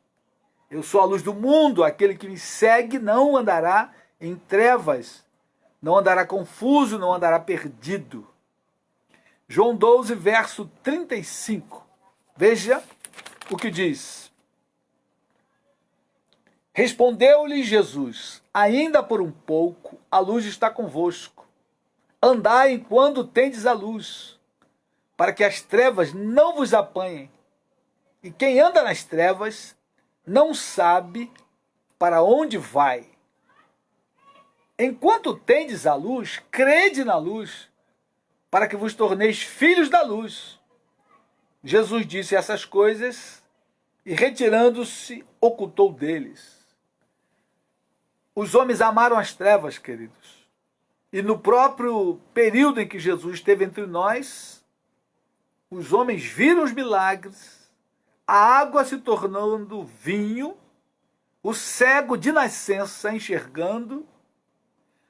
eu sou a luz do mundo, aquele que me segue não andará em trevas, não andará confuso, não andará perdido. João 12, verso 35. Veja o que diz. Respondeu-lhe Jesus: ainda por um pouco a luz está convosco. Andai enquanto tendes a luz, para que as trevas não vos apanhem. E quem anda nas trevas não sabe para onde vai. Enquanto tendes a luz, crede na luz, para que vos torneis filhos da luz. Jesus disse essas coisas e, retirando-se, ocultou deles. Os homens amaram as trevas, queridos. E no próprio período em que Jesus esteve entre nós, os homens viram os milagres, a água se tornando vinho, o cego de nascença enxergando,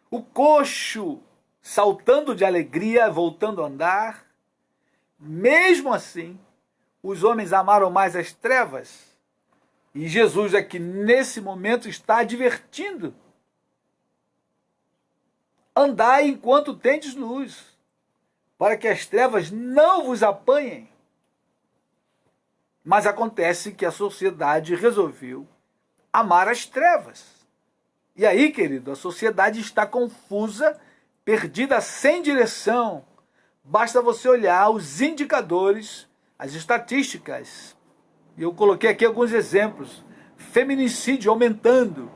o coxo saltando de alegria, voltando a andar. Mesmo assim, os homens amaram mais as trevas. E Jesus aqui, nesse momento, está advertindo: andai enquanto tendes luz, para que as trevas não vos apanhem. Mas acontece que a sociedade resolveu amar as trevas. E aí, querido, a sociedade está confusa, perdida, sem direção. Basta você olhar os indicadores, as estatísticas. E eu coloquei aqui alguns exemplos. Feminicídio aumentando,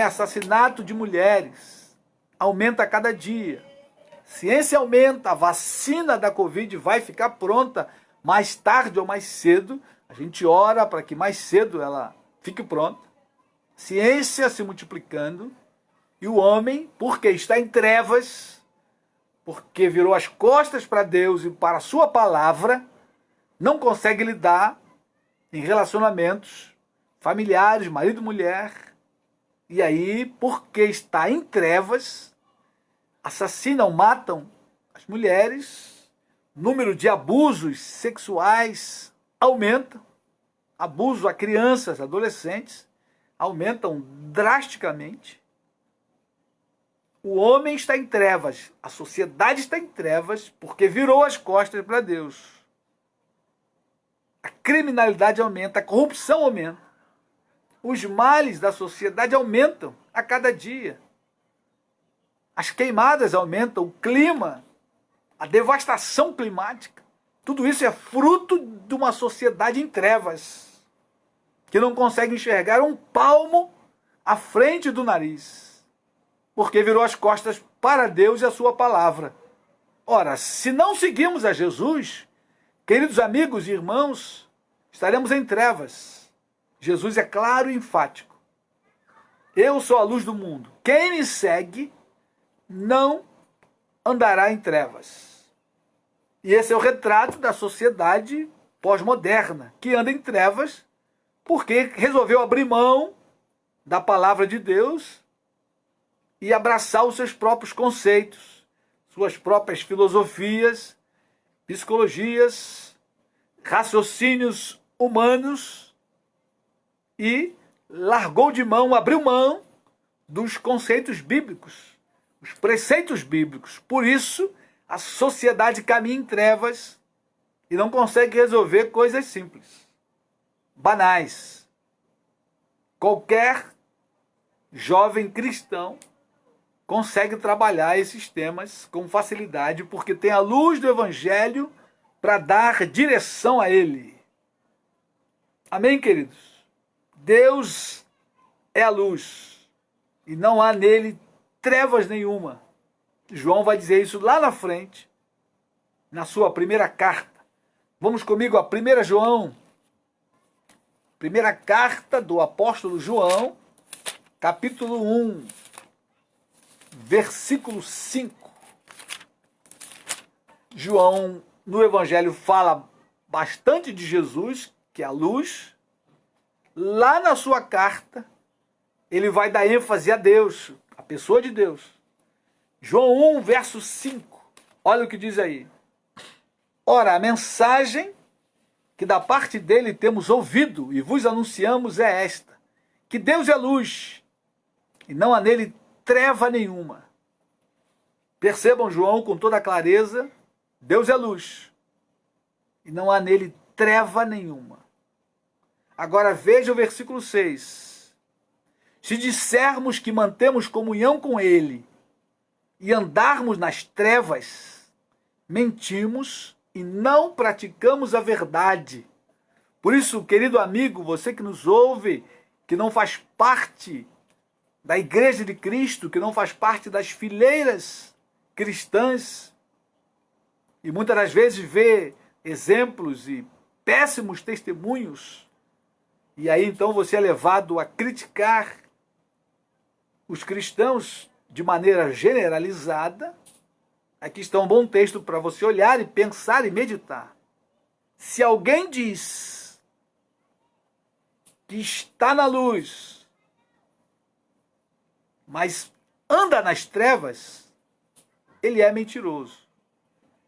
assassinato de mulheres aumenta a cada dia. Ciência aumenta, a vacina da Covid vai ficar pronta mais tarde ou mais cedo. A gente ora para que mais cedo ela fique pronta. Ciência se multiplicando, e o homem, porque está em trevas, porque virou as costas para Deus e para a sua palavra, não consegue lidar em relacionamentos familiares, marido e mulher. E aí, porque está em trevas, assassinam, matam as mulheres, o número de abusos sexuais aumenta, abuso a crianças, adolescentes, aumentam drasticamente. O homem está em trevas, a sociedade está em trevas, porque virou as costas para Deus. A criminalidade aumenta, a corrupção aumenta. Os males da sociedade aumentam a cada dia. As queimadas aumentam, o clima, a devastação climática. Tudo isso é fruto de uma sociedade em trevas, que não consegue enxergar um palmo à frente do nariz, porque virou as costas para Deus e a sua palavra. Ora, se não seguimos a Jesus, queridos amigos e irmãos, estaremos em trevas. Jesus é claro e enfático. Eu sou a luz do mundo. Quem me segue não andará em trevas. E esse é o retrato da sociedade pós-moderna, que anda em trevas porque resolveu abrir mão da palavra de Deus e abraçar os seus próprios conceitos, suas próprias filosofias, psicologias, raciocínios humanos e largou de mão, abriu mão dos conceitos bíblicos, os preceitos bíblicos. Por isso, a sociedade caminha em trevas e não consegue resolver coisas simples, banais. Qualquer jovem cristão consegue trabalhar esses temas com facilidade, porque tem a luz do Evangelho para dar direção a ele. Amém, queridos? Deus é a luz e não há nele trevas nenhuma. João vai dizer isso lá na frente, na sua primeira carta. Vamos comigo a 1 João, primeira carta do apóstolo João, capítulo 1, versículo 5. João, no Evangelho, fala bastante de Jesus, que é a luz. Lá na sua carta, ele vai dar ênfase a Deus, a pessoa de Deus. João 1, verso 5. Olha o que diz aí. Ora, a mensagem que da parte dele temos ouvido e vos anunciamos é esta: que Deus é luz e não há nele treva nenhuma. Percebam, João, com toda a clareza, Deus é luz e não há nele treva nenhuma. Agora veja o versículo 6. Se dissermos que mantemos comunhão com ele e andarmos nas trevas, mentimos e não praticamos a verdade. Por isso, querido amigo, você que nos ouve, que não faz parte da Igreja de Cristo, que não faz parte das fileiras cristãs, e muitas das vezes vê exemplos e péssimos testemunhos, e aí então você é levado a criticar os cristãos de maneira generalizada. Aqui está um bom texto para você olhar e pensar e meditar. Se alguém diz que está na luz, mas anda nas trevas, ele é mentiroso.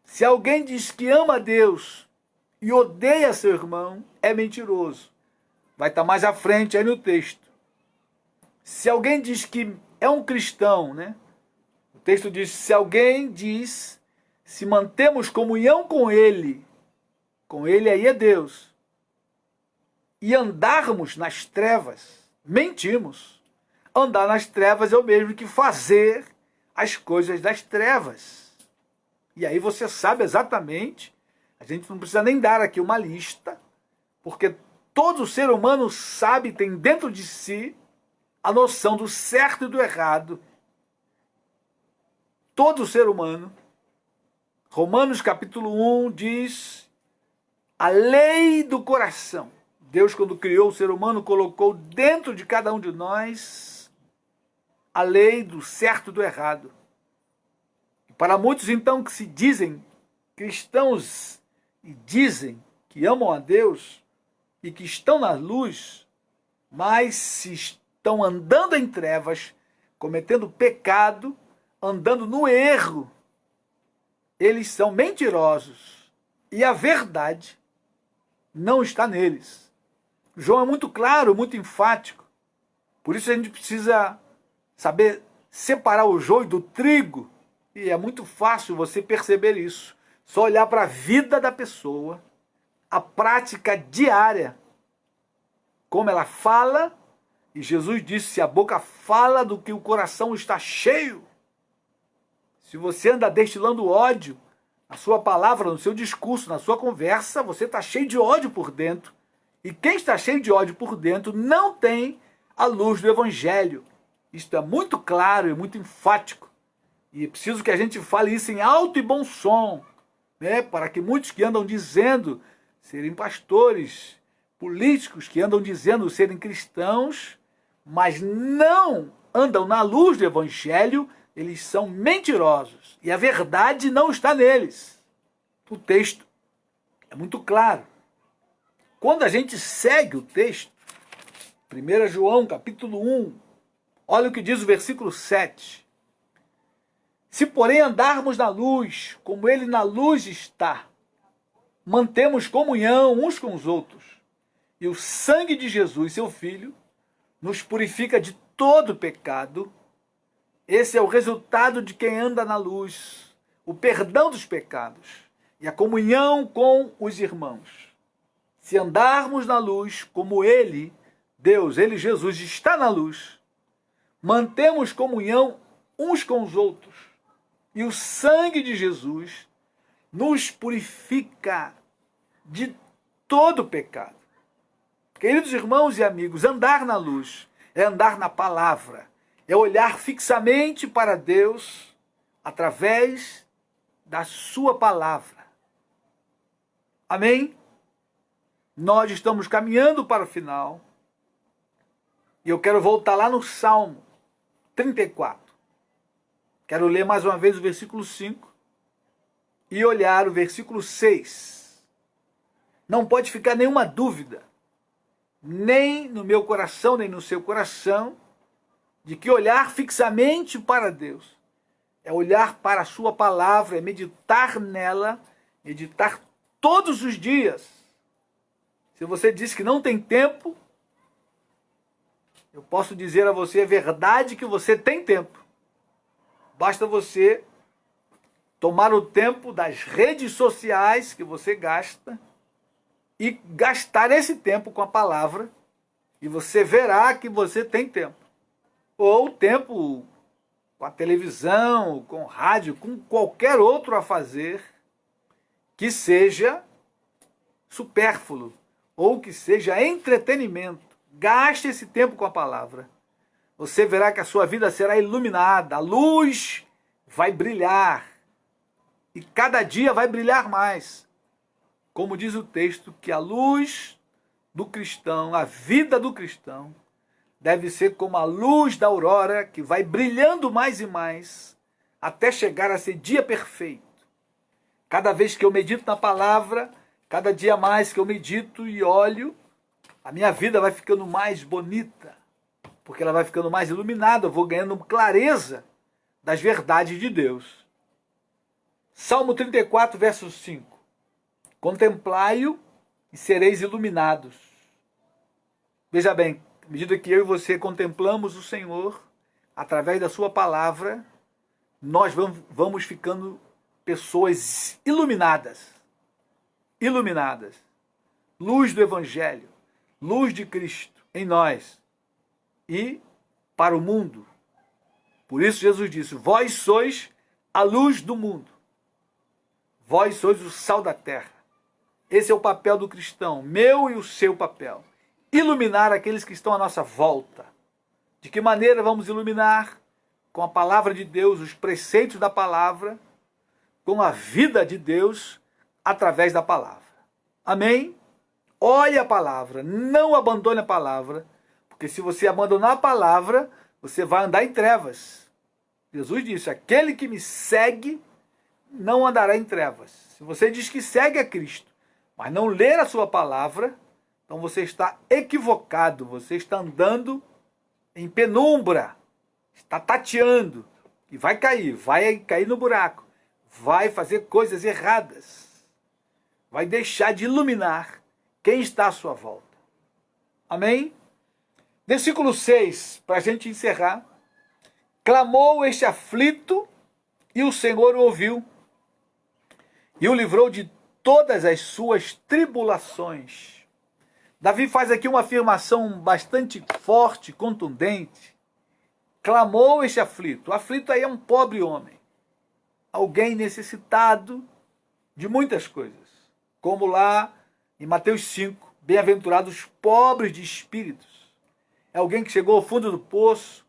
Se alguém diz que ama a Deus e odeia seu irmão, é mentiroso. Vai estar mais à frente aí no texto. Se alguém diz que é um cristão, né? O texto diz, se alguém diz, se mantemos comunhão com ele aí é Deus, e andarmos nas trevas, mentimos. Andar nas trevas é o mesmo que fazer as coisas das trevas. E aí você sabe exatamente, a gente não precisa nem dar aqui uma lista, porque todo ser humano sabe, tem dentro de si a noção do certo e do errado. Todo ser humano. Romanos capítulo 1 diz a lei do coração. Deus, quando criou o ser humano, colocou dentro de cada um de nós a lei do certo e do errado. Para muitos, então, que se dizem cristãos e dizem que amam a Deus e que estão na luz, mas se estão andando em trevas, cometendo pecado, andando no erro, eles são mentirosos e a verdade não está neles. João é muito claro, muito enfático. Por isso a gente precisa saber separar o joio do trigo. E é muito fácil você perceber isso. Só olhar para a vida da pessoa, a prática diária, como ela fala, E Jesus disse, se a boca fala do que o coração está cheio, se você anda destilando ódio, na sua palavra, no seu discurso, na sua conversa, você está cheio de ódio por dentro. E quem está cheio de ódio por dentro não tem a luz do Evangelho. Isto é muito claro e muito enfático. E é preciso que a gente fale isso em alto e bom som, né? Para que muitos que andam dizendo serem pastores, políticos que andam dizendo serem cristãos, mas não andam na luz do Evangelho, eles são mentirosos. E a verdade não está neles. O texto é muito claro. Quando a gente segue o texto, 1 João capítulo 1, olha o que diz o versículo 7. Se porém andarmos na luz, como ele na luz está, mantemos comunhão uns com os outros, e o sangue de Jesus, seu Filho, nos purifica de todo pecado. Esse é o resultado de quem anda na luz, o perdão dos pecados e a comunhão com os irmãos. Se andarmos na luz, como ele, Deus, ele, Jesus, está na luz, mantemos comunhão uns com os outros, e o sangue de Jesus nos purifica de todo pecado. Queridos irmãos e amigos, andar na luz é andar na palavra, é olhar fixamente para Deus através da sua palavra. Amém? Nós estamos caminhando para o final e eu quero voltar lá no Salmo 34. Quero ler mais uma vez o versículo 5 e olhar o versículo 6. Não pode ficar nenhuma dúvida, nem no meu coração, nem no seu coração, de que olhar fixamente para Deus é olhar para a sua palavra, é meditar nela, meditar todos os dias. Se você diz que não tem tempo, eu posso dizer a você a verdade que você tem tempo. Basta você tomar o tempo das redes sociais que você gasta e gastar esse tempo com a palavra e você verá que você tem tempo. Ou tempo com a televisão, com o rádio, com qualquer outro a fazer que seja supérfluo ou que seja entretenimento. Gaste esse tempo com a palavra. Você verá que a sua vida será iluminada, a luz vai brilhar e cada dia vai brilhar mais. Como diz o texto, que a luz do cristão, a vida do cristão, deve ser como a luz da aurora, que vai brilhando mais e mais, até chegar a ser dia perfeito. Cada vez que eu medito na palavra, cada dia mais que eu medito e olho, a minha vida vai ficando mais bonita, porque ela vai ficando mais iluminada, eu vou ganhando clareza das verdades de Deus. Salmo 34, verso 5. Contemplai-o e sereis iluminados. Veja bem, à medida que eu e você contemplamos o Senhor, através da sua palavra, nós vamos ficando pessoas iluminadas. Iluminadas. Luz do Evangelho, luz de Cristo em nós e para o mundo. Por isso Jesus disse, vós sois a luz do mundo. Vós sois o sal da terra. Esse é o papel do cristão, meu e o seu papel. Iluminar aqueles que estão à nossa volta. De que maneira vamos iluminar? Com a palavra de Deus, os preceitos da palavra, com a vida de Deus através da palavra. Amém? Olhe a palavra, não abandone a palavra, porque se você abandonar a palavra, você vai andar em trevas. Jesus disse, aquele que me segue não andará em trevas. Se você diz que segue a Cristo, mas não ler a sua palavra, então você está equivocado, você está andando em penumbra, está tateando, e vai cair no buraco, vai fazer coisas erradas, vai deixar de iluminar quem está à sua volta. Amém? Versículo 6, para a gente encerrar. Clamou este aflito, e o Senhor o ouviu, e o livrou de todas as suas tribulações. Davi faz aqui uma afirmação bastante forte, contundente. Clamou este aflito. O aflito aí é um pobre homem. Alguém necessitado de muitas coisas. Como lá em Mateus 5, bem-aventurados os pobres de espíritos. É alguém que chegou ao fundo do poço,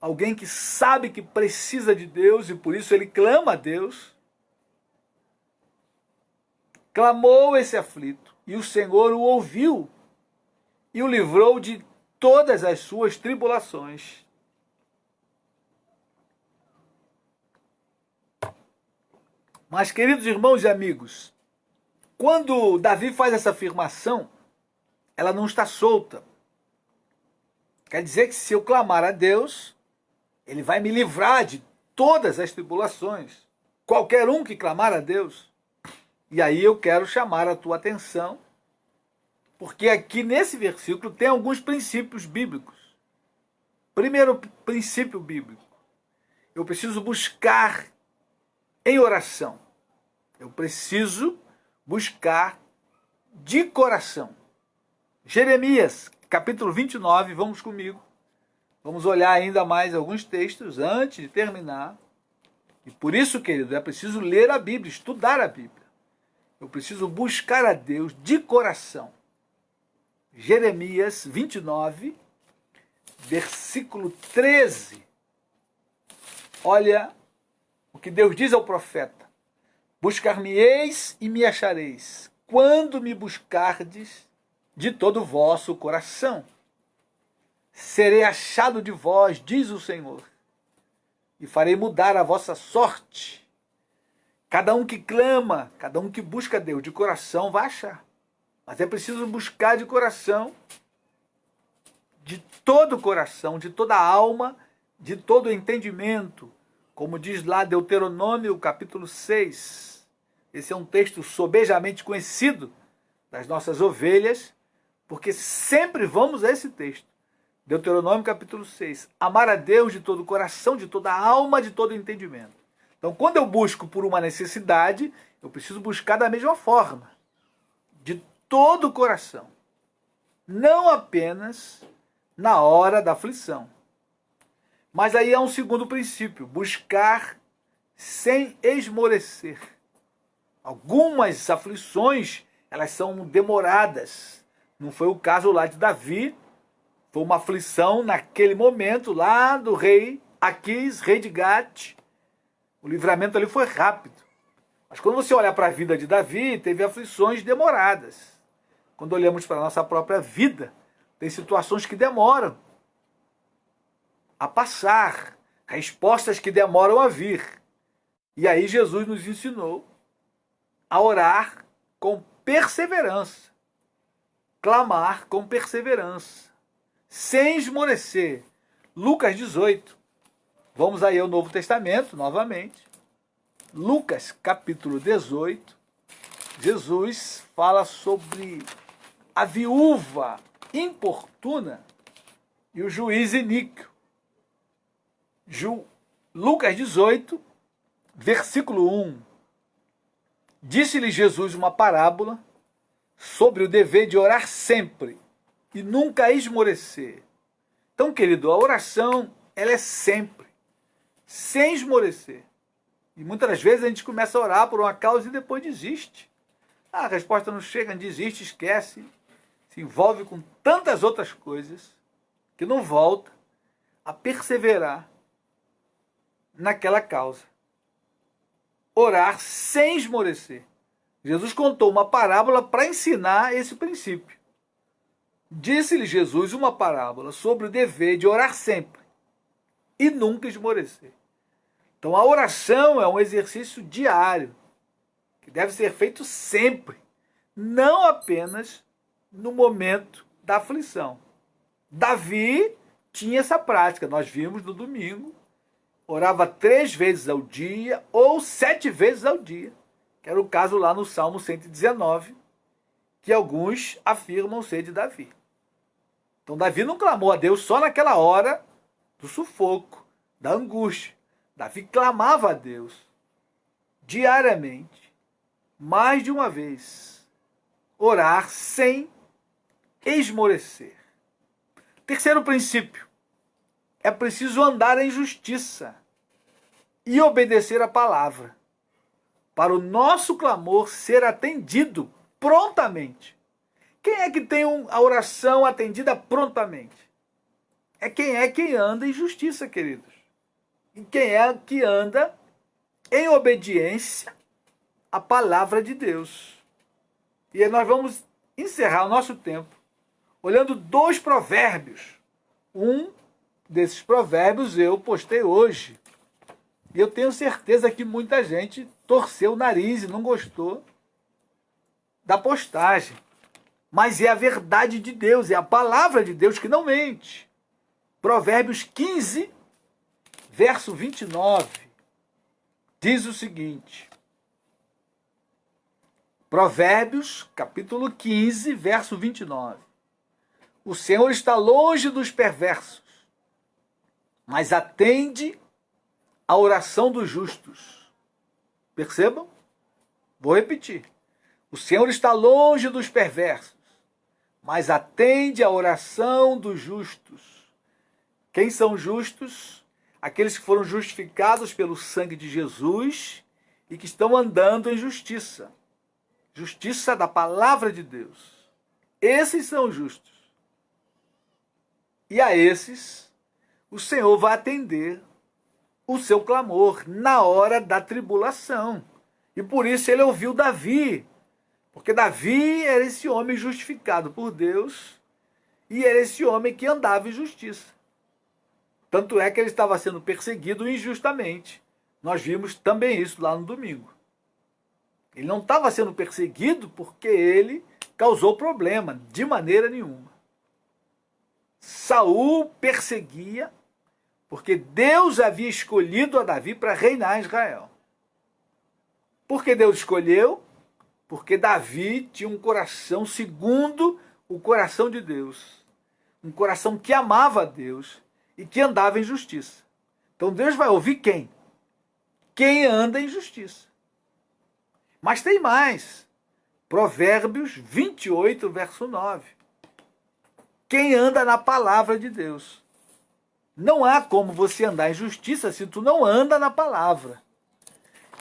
alguém que sabe que precisa de Deus e por isso ele clama a Deus. Clamou esse aflito e o Senhor o ouviu e o livrou de todas as suas tribulações. Mas, queridos irmãos e amigos, quando Davi faz essa afirmação, ela não está solta. Quer dizer que se eu clamar a Deus, Ele vai me livrar de todas as tribulações. Qualquer um que clamar a Deus. E aí eu quero chamar a tua atenção, porque aqui nesse versículo tem alguns princípios bíblicos. Primeiro princípio bíblico. Eu preciso buscar em oração. Eu preciso buscar de coração. Jeremias, capítulo 29, vamos comigo. Vamos olhar ainda mais alguns textos antes de terminar. E por isso, querido, é preciso ler a Bíblia, estudar a Bíblia. Eu preciso buscar a Deus de coração. Jeremias 29, versículo 13. Olha o que Deus diz ao profeta. Buscar-me-eis e me achareis, quando me buscardes de todo o vosso coração. Serei achado de vós, diz o Senhor, e farei mudar a vossa sorte. Cada um que clama, cada um que busca Deus de coração vai achar. Mas é preciso buscar de coração, de todo o coração, de toda a alma, de todo o entendimento. Como diz lá Deuteronômio, capítulo 6. Esse é um texto sobejamente conhecido das nossas ovelhas, porque sempre vamos a esse texto. Deuteronômio, capítulo 6. Amar a Deus de todo o coração, de toda a alma, de todo o entendimento. Então, quando eu busco por uma necessidade, eu preciso buscar da mesma forma. De todo o coração. Não apenas na hora da aflição. Mas aí há um segundo princípio. Buscar sem esmorecer. Algumas aflições, elas são demoradas. Não foi o caso lá de Davi. Foi uma aflição naquele momento lá do rei Aquis, rei de Gate. O livramento ali foi rápido. Mas quando você olha para a vida de Davi, teve aflições demoradas. Quando olhamos para a nossa própria vida, tem situações que demoram a passar, respostas que demoram a vir. E aí Jesus nos ensinou a orar com perseverança, clamar com perseverança, sem esmorecer. Lucas 18. Vamos aí ao Novo Testamento, novamente. Lucas, capítulo 18. Jesus fala sobre a viúva importuna e o juiz iníquo. Lucas 18, versículo 1. Disse-lhe Jesus uma parábola sobre o dever de orar sempre e nunca esmorecer. Então, querido, a oração, ela é sempre, sem esmorecer. E muitas das vezes a gente começa a orar por uma causa e depois desiste. A resposta não chega, desiste, esquece, se envolve com tantas outras coisas que não volta a perseverar naquela causa. Orar sem esmorecer. Jesus contou uma parábola para ensinar esse princípio. Disse-lhe Jesus uma parábola sobre o dever de orar sempre e nunca esmorecer. Então a oração é um exercício diário, que deve ser feito sempre, não apenas no momento da aflição. Davi tinha essa prática, nós vimos no domingo, orava 3 vezes ao dia ou 7 vezes ao dia, que era o caso lá no Salmo 119, que alguns afirmam ser de Davi. Então Davi não clamou a Deus só naquela hora do sufoco, da angústia. Davi clamava a Deus diariamente, mais de uma vez. Orar sem esmorecer. Terceiro princípio, é preciso andar em justiça e obedecer a palavra, para o nosso clamor ser atendido prontamente. Quem é que tem a oração atendida prontamente? É quem anda em justiça, queridos. E quem é que anda em obediência à palavra de Deus. E aí nós vamos encerrar o nosso tempo olhando 2 provérbios. Um desses provérbios eu postei hoje. E eu tenho certeza que muita gente torceu o nariz e não gostou da postagem. Mas é a verdade de Deus, é a palavra de Deus que não mente. Provérbios 15, verso 29, diz o seguinte. Provérbios, capítulo 15, verso 29. O Senhor está longe dos perversos, mas atende a oração dos justos. Percebam? Vou repetir. O Senhor está longe dos perversos, mas atende a oração dos justos. Quem são justos? Aqueles que foram justificados pelo sangue de Jesus e que estão andando em justiça. Justiça da palavra de Deus. Esses são justos. E a esses, o Senhor vai atender o seu clamor na hora da tribulação. E por isso ele ouviu Davi. Porque Davi era esse homem justificado por Deus e era esse homem que andava em justiça. Tanto é que ele estava sendo perseguido injustamente. Nós vimos também isso lá no domingo. Ele não estava sendo perseguido porque ele causou problema, de maneira nenhuma. Saul perseguia porque Deus havia escolhido a Davi para reinar em Israel. Por que Deus escolheu? Porque Davi tinha um coração segundo o coração de Deus. Um coração que amava a Deus e que andava em justiça. Então Deus vai ouvir quem? Quem anda em justiça. Mas tem mais. Provérbios 28, verso 9. Quem anda na palavra de Deus. Não há como você andar em justiça se tu não anda na palavra.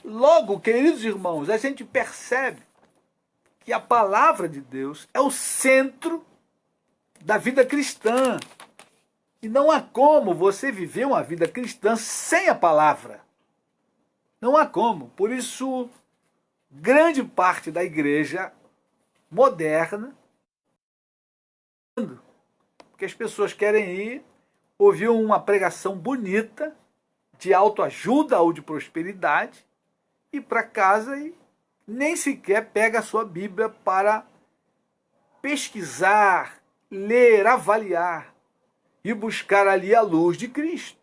Logo, queridos irmãos, a gente percebe que a palavra de Deus é o centro da vida cristã. E não há como você viver uma vida cristã sem a palavra. Não há como. Por isso, grande parte da igreja moderna, porque as pessoas querem ir ouvir uma pregação bonita, de autoajuda ou de prosperidade, ir para casa e nem sequer pega a sua Bíblia para pesquisar, ler, avaliar e buscar ali a luz de Cristo.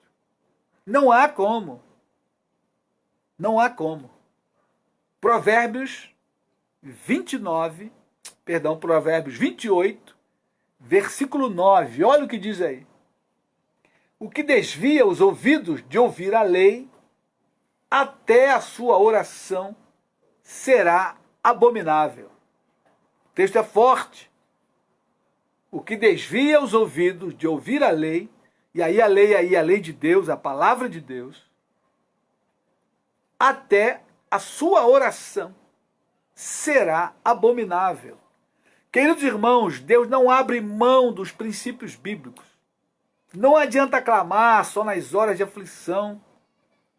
Não há como. Não há como. Provérbios 28, versículo 9. Olha o que diz aí. O que desvia os ouvidos de ouvir a lei, até a sua oração será abominável. O texto é forte. O que desvia os ouvidos de ouvir a lei, e aí a lei de Deus, a palavra de Deus, até a sua oração será abominável. Queridos irmãos, Deus não abre mão dos princípios bíblicos. Não adianta clamar só nas horas de aflição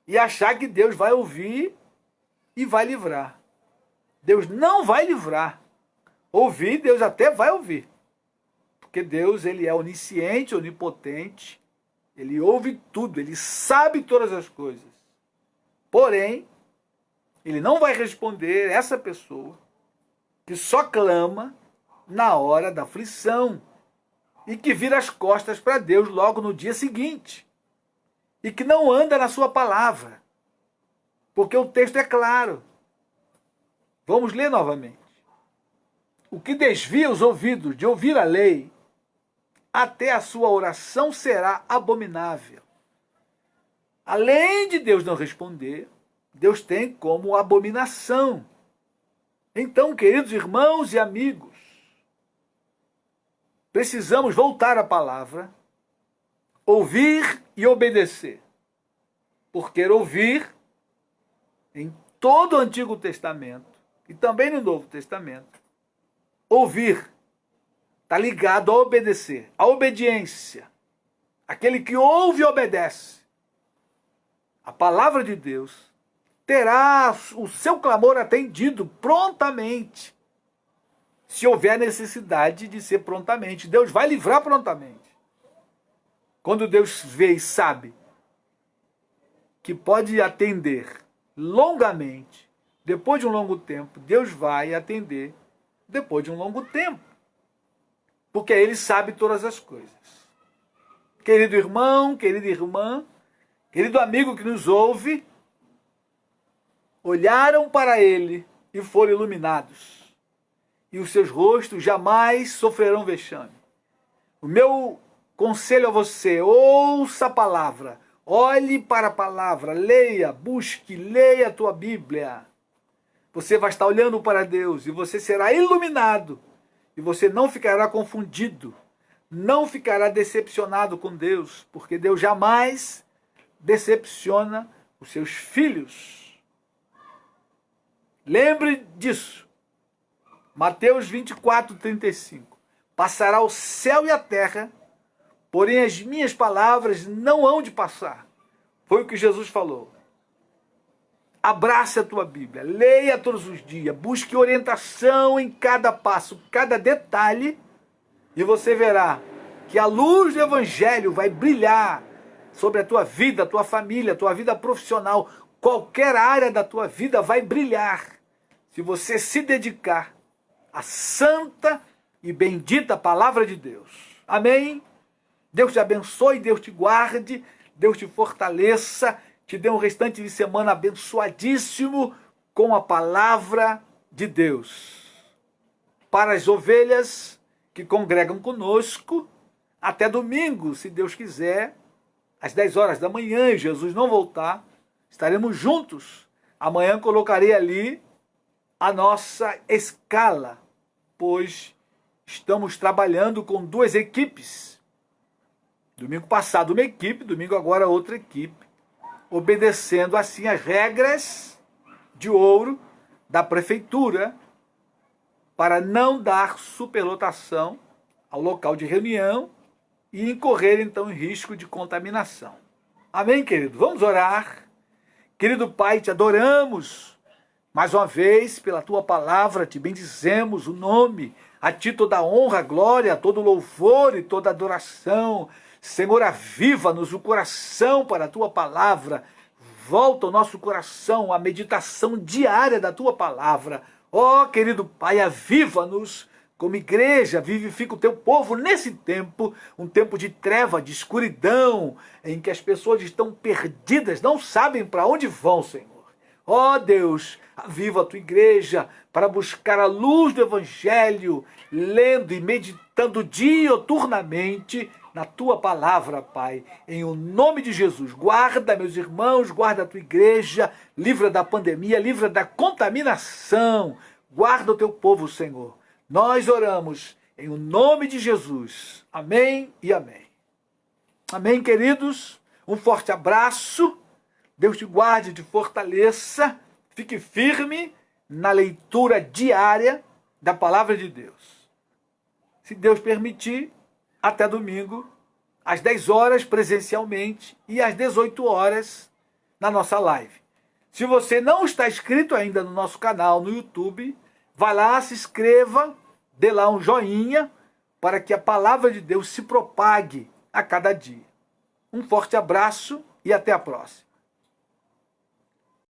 e achar que Deus vai ouvir e vai livrar. Deus não vai livrar. Ouvir, Deus até vai ouvir. Porque Deus, ele é onisciente, onipotente, ele ouve tudo, ele sabe todas as coisas. Porém, ele não vai responder essa pessoa que só clama na hora da aflição e que vira as costas para Deus logo no dia seguinte e que não anda na sua palavra, porque o texto é claro. Vamos ler novamente. O que desvia os ouvidos de ouvir a lei, até a sua oração será abominável. Além de Deus não responder, Deus tem como abominação. Então, queridos irmãos e amigos, precisamos voltar à palavra, ouvir e obedecer. Porque ouvir, em todo o Antigo Testamento, e também no Novo Testamento, ouvir está ligado a obedecer, a obediência. Aquele que ouve e obedece a palavra de Deus terá o seu clamor atendido prontamente. Se houver necessidade de ser prontamente, Deus vai livrar prontamente. Quando Deus vê e sabe que pode atender longamente, depois de um longo tempo, Deus vai atender depois de um longo tempo. Porque Ele sabe todas as coisas. Querido irmão, querida irmã, querido amigo que nos ouve, olharam para Ele e foram iluminados. E os seus rostos jamais sofrerão vexame. O meu conselho a você, ouça a palavra, olhe para a palavra, leia, busque, leia a tua Bíblia. Você vai estar olhando para Deus e você será iluminado. E você não ficará confundido, não ficará decepcionado com Deus, porque Deus jamais decepciona os seus filhos. Lembre disso. Mateus 24, 35. Passará o céu e a terra, porém as minhas palavras não hão de passar. Foi o que Jesus falou. Abrace a tua Bíblia, leia todos os dias, busque orientação em cada passo, cada detalhe, e você verá que a luz do Evangelho vai brilhar sobre a tua vida, a tua família, a tua vida profissional, qualquer área da tua vida vai brilhar, se você se dedicar à santa e bendita palavra de Deus. Amém? Deus te abençoe, Deus te guarde, Deus te fortaleça, te dê um restante de semana abençoadíssimo com a palavra de Deus. Para as ovelhas que congregam conosco, até domingo, se Deus quiser, às 10 horas da manhã, e Jesus não voltar, estaremos juntos. Amanhã colocarei ali a nossa escala, pois estamos trabalhando com 2 equipes. Domingo passado uma equipe, domingo agora outra equipe, obedecendo assim as regras de ouro da prefeitura para não dar superlotação ao local de reunião e incorrer então em risco de contaminação. Amém, querido? Vamos orar. Querido Pai, te adoramos mais uma vez pela tua palavra, te bendizemos o nome, a ti toda a honra, glória, todo louvor e toda adoração. Senhor, aviva-nos o coração para a tua palavra. Volta ao nosso coração a meditação diária da tua palavra. Ó, querido Pai, aviva-nos como igreja, vivifica o teu povo nesse tempo, um tempo de treva, de escuridão, em que as pessoas estão perdidas, não sabem para onde vão, Senhor. Ó Deus, aviva a tua igreja para buscar a luz do Evangelho, lendo e meditando dioturnamente na tua palavra, Pai, em o nome de Jesus. Guarda meus irmãos, guarda a tua igreja, livra da pandemia, livra da contaminação, guarda o teu povo, Senhor. Nós oramos em o nome de Jesus. Amém e amém. Amém, queridos? Um forte abraço. Deus te guarde, te fortaleça. Fique firme na leitura diária da palavra de Deus. Se Deus permitir, até domingo, às 10 horas presencialmente e às 18 horas na nossa live. Se você não está inscrito ainda no nosso canal no YouTube, vai lá, se inscreva, dê lá um joinha para que a palavra de Deus se propague a cada dia. Um forte abraço e até a próxima.